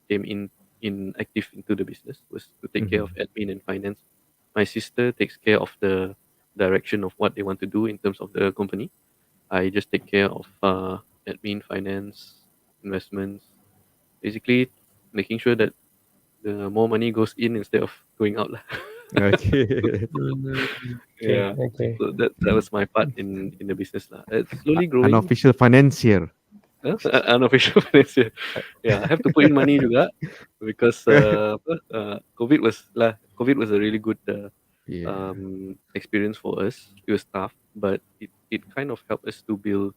came in active into the business, was to take care of admin and finance. My sister takes care of the direction of what they want to do in terms of the company. I just take care of admin, finance, investments, basically making sure that the more money goes in instead of going out lah. Okay. Yeah. Okay. So that was my part in the business lah. It's slowly growing. Unofficial financier. Unofficial financier. Yeah, I have to put in money juga because COVID was a really good Yeah. experience for us. It was tough, but it kind of helped us to build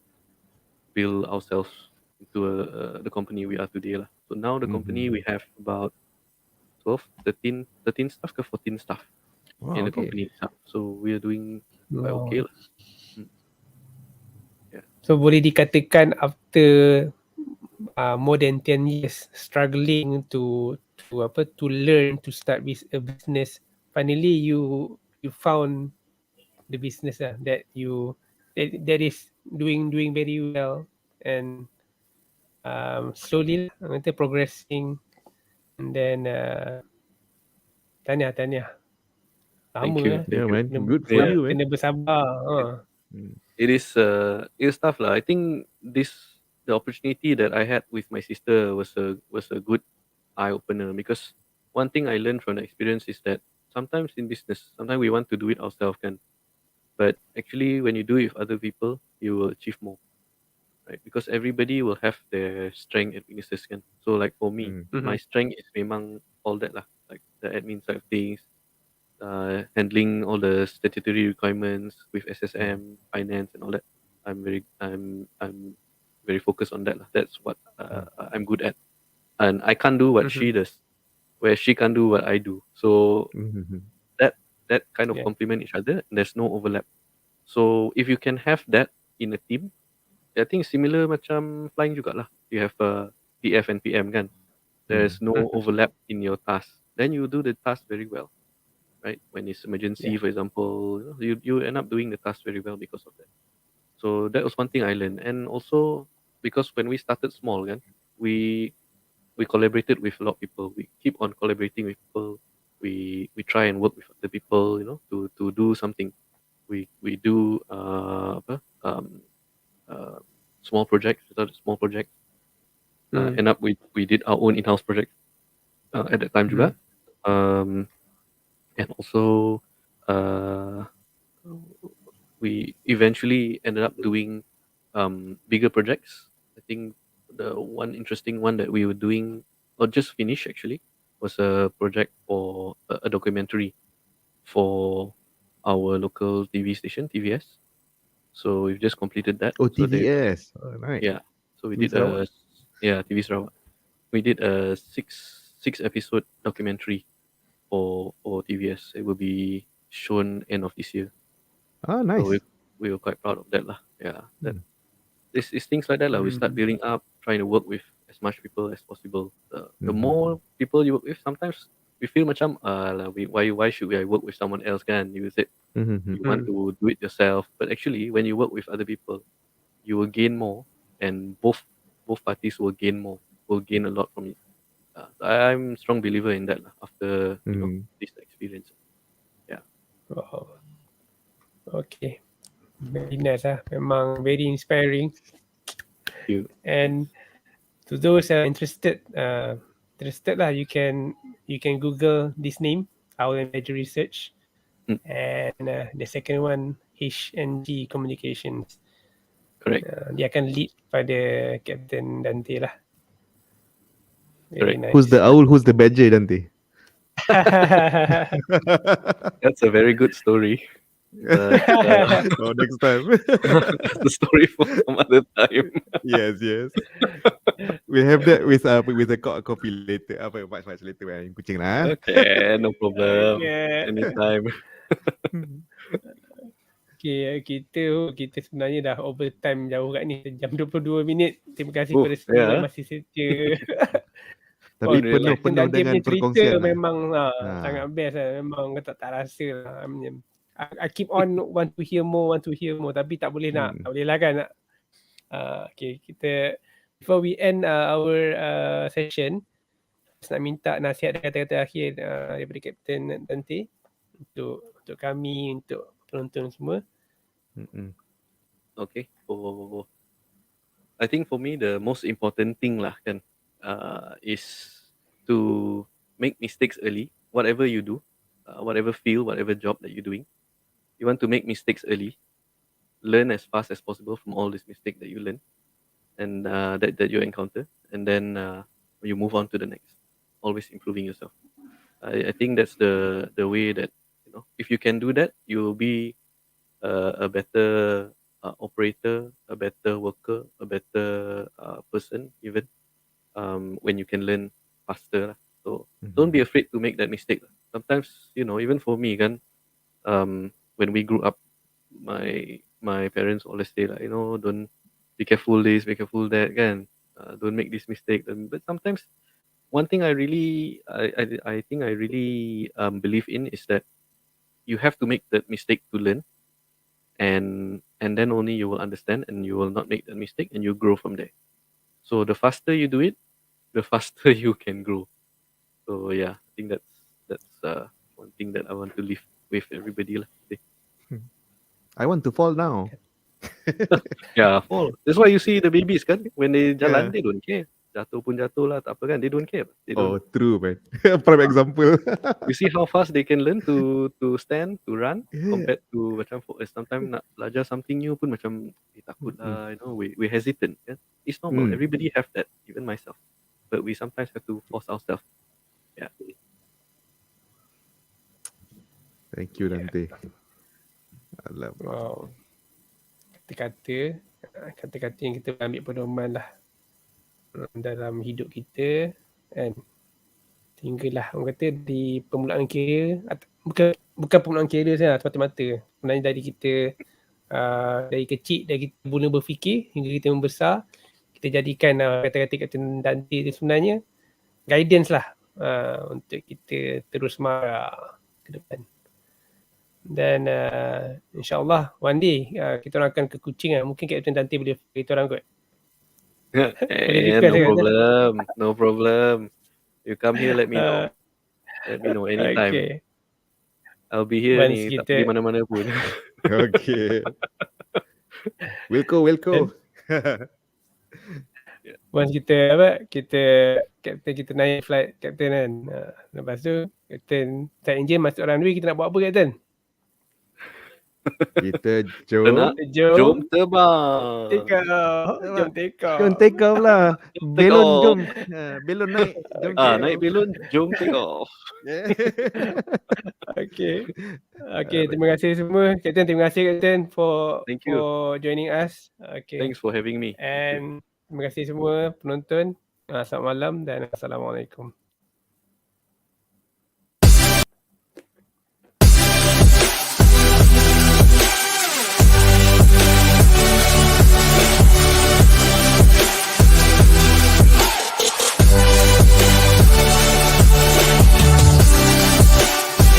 ourselves into the company we are today lah. So now the company we have about 13 staff ke 14 staff Wow, in the okay. company itself. So we are doing quite okay lah. Yeah. So boleh dikatakan after more than 10 years struggling to learn to start a business, finally you found the business that is doing very well, and slowly nanti progressing, and then tahniah Thank lama you. Thank Yeah, you. man. Good for Yeah. you, man. kena bersabar. It is tough lah. I think the opportunity that I had with my sister was a good eye opener, because one thing I learned from the experience is that sometimes in business, sometimes we want to do it ourselves, but actually when you do it with other people, you will achieve more. right? Because everybody will have their strength and weaknesses kan. So like for me, Mm. my strength is memang all that lah, like the admin side of things, handling all the statutory requirements with SSM, finance and all that. I'm very focused on that lah. That's what I'm good at, and I can't do what she does, where she can't do what I do. So Mhm. that kind of Yeah. complement each other. And there's no overlap. So if you can have that in a team, I think similar macam flying jugalah. You have PF and PM kan. There's no overlap in your task. Then you do the task very well, right? When it's emergency, Yeah. for example, you end up doing the task very well because of that. So that was one thing I learned. And also because when we started small kan, we collaborated with a lot of people. We keep on collaborating with people. We try and work with other people, to do something. We do apa small projects. We started small projects. End up we did our own in-house project at that time juga. And also uh, we eventually ended up doing bigger projects. I think the one interesting one that we were doing, or just finished actually, was a project for a documentary for our local TV station, TVS. So we've just completed that. Oh, So they, TVS. Oh, nice. yeah. So we TV did Sarawak. TV Sarawak. We did a six episode documentary for TVS. It will be shown end of this year. Ah, So nice. we were quite proud of that lah. Yeah, that Hmm. it's things like that lah. We start building up, trying to work with as much people as possible. The more people you work with, sometimes we feel macam lah, why should I work with someone else kan? You said Mhm. you want to do it yourself, but actually when you work with other people, you will gain more, and both parties will gain more, will gain a lot from it. I'm a strong believer in that lah, after this experience. Yeah. Wow. Okay. Very nice lah. Memang very inspiring. You. And to those interested lah, you can Google this name. I will do research. And the second one, HNG Communications. Correct. Dia akan lead pada Captain Dante lah. Very Correct. nice. Who's the owl? Who's the badger, Dante? That's a very good story. But, Oh, next time. that's the story for some other time. Yes. We have that with a copy later. Much later when kucing lah. Okay, no problem. Okay. Anytime. Okay, kita sebenarnya dah overtime jauh kat ni, jam 22 minit. Terima kasih kepada semua yeah. yang masih setia. Tapi Alhamdulillah. penuh Dante dengan punya cerita perkongsian lah. memang sangat best lah. Memang tak rasa lah. I keep on want to hear more, tapi tak boleh tak boleh lah kan nak. Okay, kita before we end our session, nak minta nasihat dan kata-kata akhir daripada Captain Dante untuk kami, untuk penonton semua. Okay. I think for me the most important thing lah kan, is to make mistakes early. Whatever you do, whatever field, whatever job that you're doing, you want to make mistakes early. Learn as fast as possible from all these mistakes that you learn and that you encounter, and then you move on to the next. Always improving yourself. I think that's the way that, if you can do that, you will be a better operator, a better worker, a better person even, when you can learn faster lah. So don't be afraid to make that mistake. Sometimes, even for me kan, when we grew up, my parents always say like, don't be careful this, be careful that kan, don't make this mistake. But sometimes one thing I think I really believe in is that you have to make that mistake to learn, and then only you will understand and you will not make that mistake and you grow from there. So the faster you do it, the faster you can grow. So yeah, I think that's one thing that I want to leave with everybody lah today. I want to fall now. Yeah, fall. That's why you see the babies kan, when they jalan, Yeah. they don't care. jatuh pun jatuh lah, tak apa kan. They don't care. They Oh, don't. true man. Prime example. You see how fast they can learn to stand, to run, Yeah. compared to macam sometimes nak belajar something new pun macam takut lah, you know, we hesitant. Yeah? It's normal. Everybody have that, even myself. But we sometimes have to force ourselves. Yeah. Thank you Dante. Alam. Wow. Kata-kata yang kita ambil pedoman lah dalam hidup kita, kan. Tinggallah orang kata di permulaan kerjaya, bukan permulaan kerjaya saja semata-mata. Sebenarnya dari kita dari kecil, dari kita mula berfikir hingga kita membesar, kita jadikan kata-kata Kapten Dante itu sebenarnya guidance lah untuk kita terus marah ke depan. Dan insyaAllah one day kita orang akan ke Kuching lah. Mungkin Kapten Dante boleh kita orang kot. No problem. You come here, let me know. Let me know anytime. Okay. I'll be here Once ni, tak pergi mana-mana pun. Okay. Wilco. Once kita Kapten kita naik flight Kapten kan. Lepas tu Kapten start engine masuk runway, kita nak buat apa Kapten? Kita jom terbang. Take off. Jom take off lah. Belon jom. Belon naik. Jom Naik belon, jom take off. Okay, terima kasih semua. Kapten, terima kasih Kapten for joining us. Okay. Thanks for having me. And terima kasih semua penonton. Selamat malam dan Assalamualaikum.